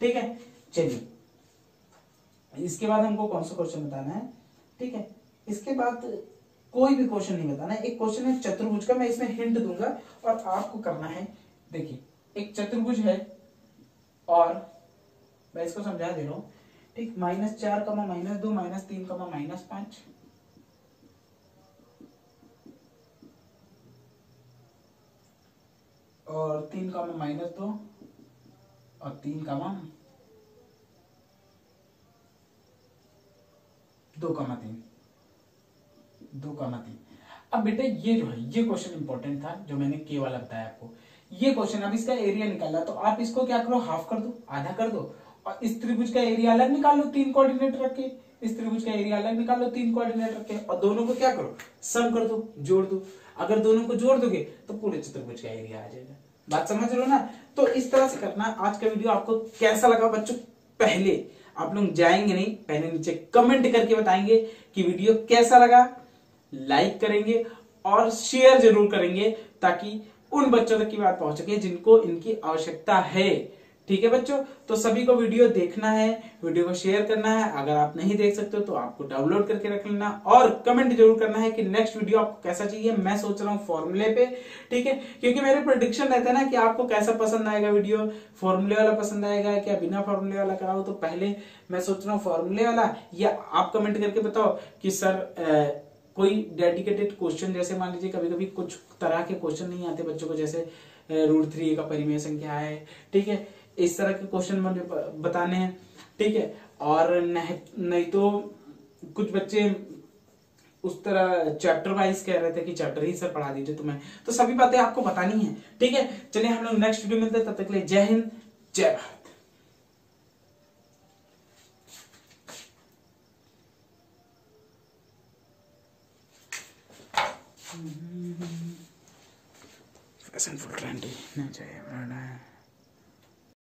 ठीक है, चलिए इसके बाद हमको कौन सा क्वेश्चन बताना है? ठीक है, इसके बाद कोई भी क्वेश्चन नहीं बताना है। एक क्वेश्चन है चतुर्भुज का, मैं इसमें हिंट दूंगा और आपको करना है। देखिए एक चतुर्भुज है और मैं इसको समझा दे रहा हूं। ठीक, -4, -2 -3, -5 और 3, -2 और 3, 2,3। अब बेटा ये जो है, ये क्वेश्चन इंपॉर्टेंट था जो मैंने के वाला बताया आपको। ये क्वेश्चन, अब इसका एरिया निकालना, तो आप इसको क्या करो? हाफ कर दो, आधा कर दो और इस त्रिभुज का एरिया अलग निकाल लो 3 कोऑर्डिनेट रख के। इस त्रिभुज का एरिया अलग निकाल लो 3 कोऑर्डिनेट रख के और दोनों को क्या करो? सम कर दो, जोड़ दो। अगर दोनों को जोड़ दोगे तो पूरे चतुर्भुज का एरिया आ जाएगा। बात समझ लो ना? तो इस तरह से करना। आज का वीडियो आपको कैसा लगा बच्चों? पहले आप लोग जाएंगे नहीं, पहले नीचे कमेंट करके बताएंगे कि वीडियो कैसा लगा, लाइक करेंगे और शेयर जरूर करेंगे ताकि उन बच्चों तक की बात पहुंच सके जिनको इनकी आवश्यकता है। ठीक है बच्चों, तो सभी को वीडियो देखना है, वीडियो को शेयर करना है। अगर आप नहीं देख सकते हो तो आपको डाउनलोड करके रख लेना और कमेंट जरूर करना है कि नेक्स्ट वीडियो आपको कैसा चाहिए। मैं सोच रहा हूँ फॉर्मूले पे, ठीक है, क्योंकि मेरे प्रेडिक्शन रहता है ना कि आपको कैसा पसंद आएगा वीडियो, फॉर्मूले वाला पसंद आएगा क्या बिना फॉर्मूले वाला कराओ। तो पहले मैं सोच रहा हूँ फॉर्मूले वाला, या आप कमेंट करके बताओ कि सर कोई डेडिकेटेड क्वेश्चन, जैसे मान लीजिए कभी कभी कुछ तरह के क्वेश्चन नहीं आते बच्चों को, जैसे √3 का परिमेय संख्या है, ठीक है, इस तरह के क्वेश्चन मुझे बताने हैं, ठीक है। और नहीं तो कुछ बच्चे उस तरह चैप्टर वाइज कह रहे थे कि चैप्टर ही सर पढ़ा दीजिए तुम्हें, तो सभी बातें आपको बतानी है, ठीक है। चलिए हम लोग नेक्स्ट वीडियो मिलते हैं, तब तक के लिए जय हिंद जय भारत। फैशन फुल ट्रेंडी नहीं चाहिए।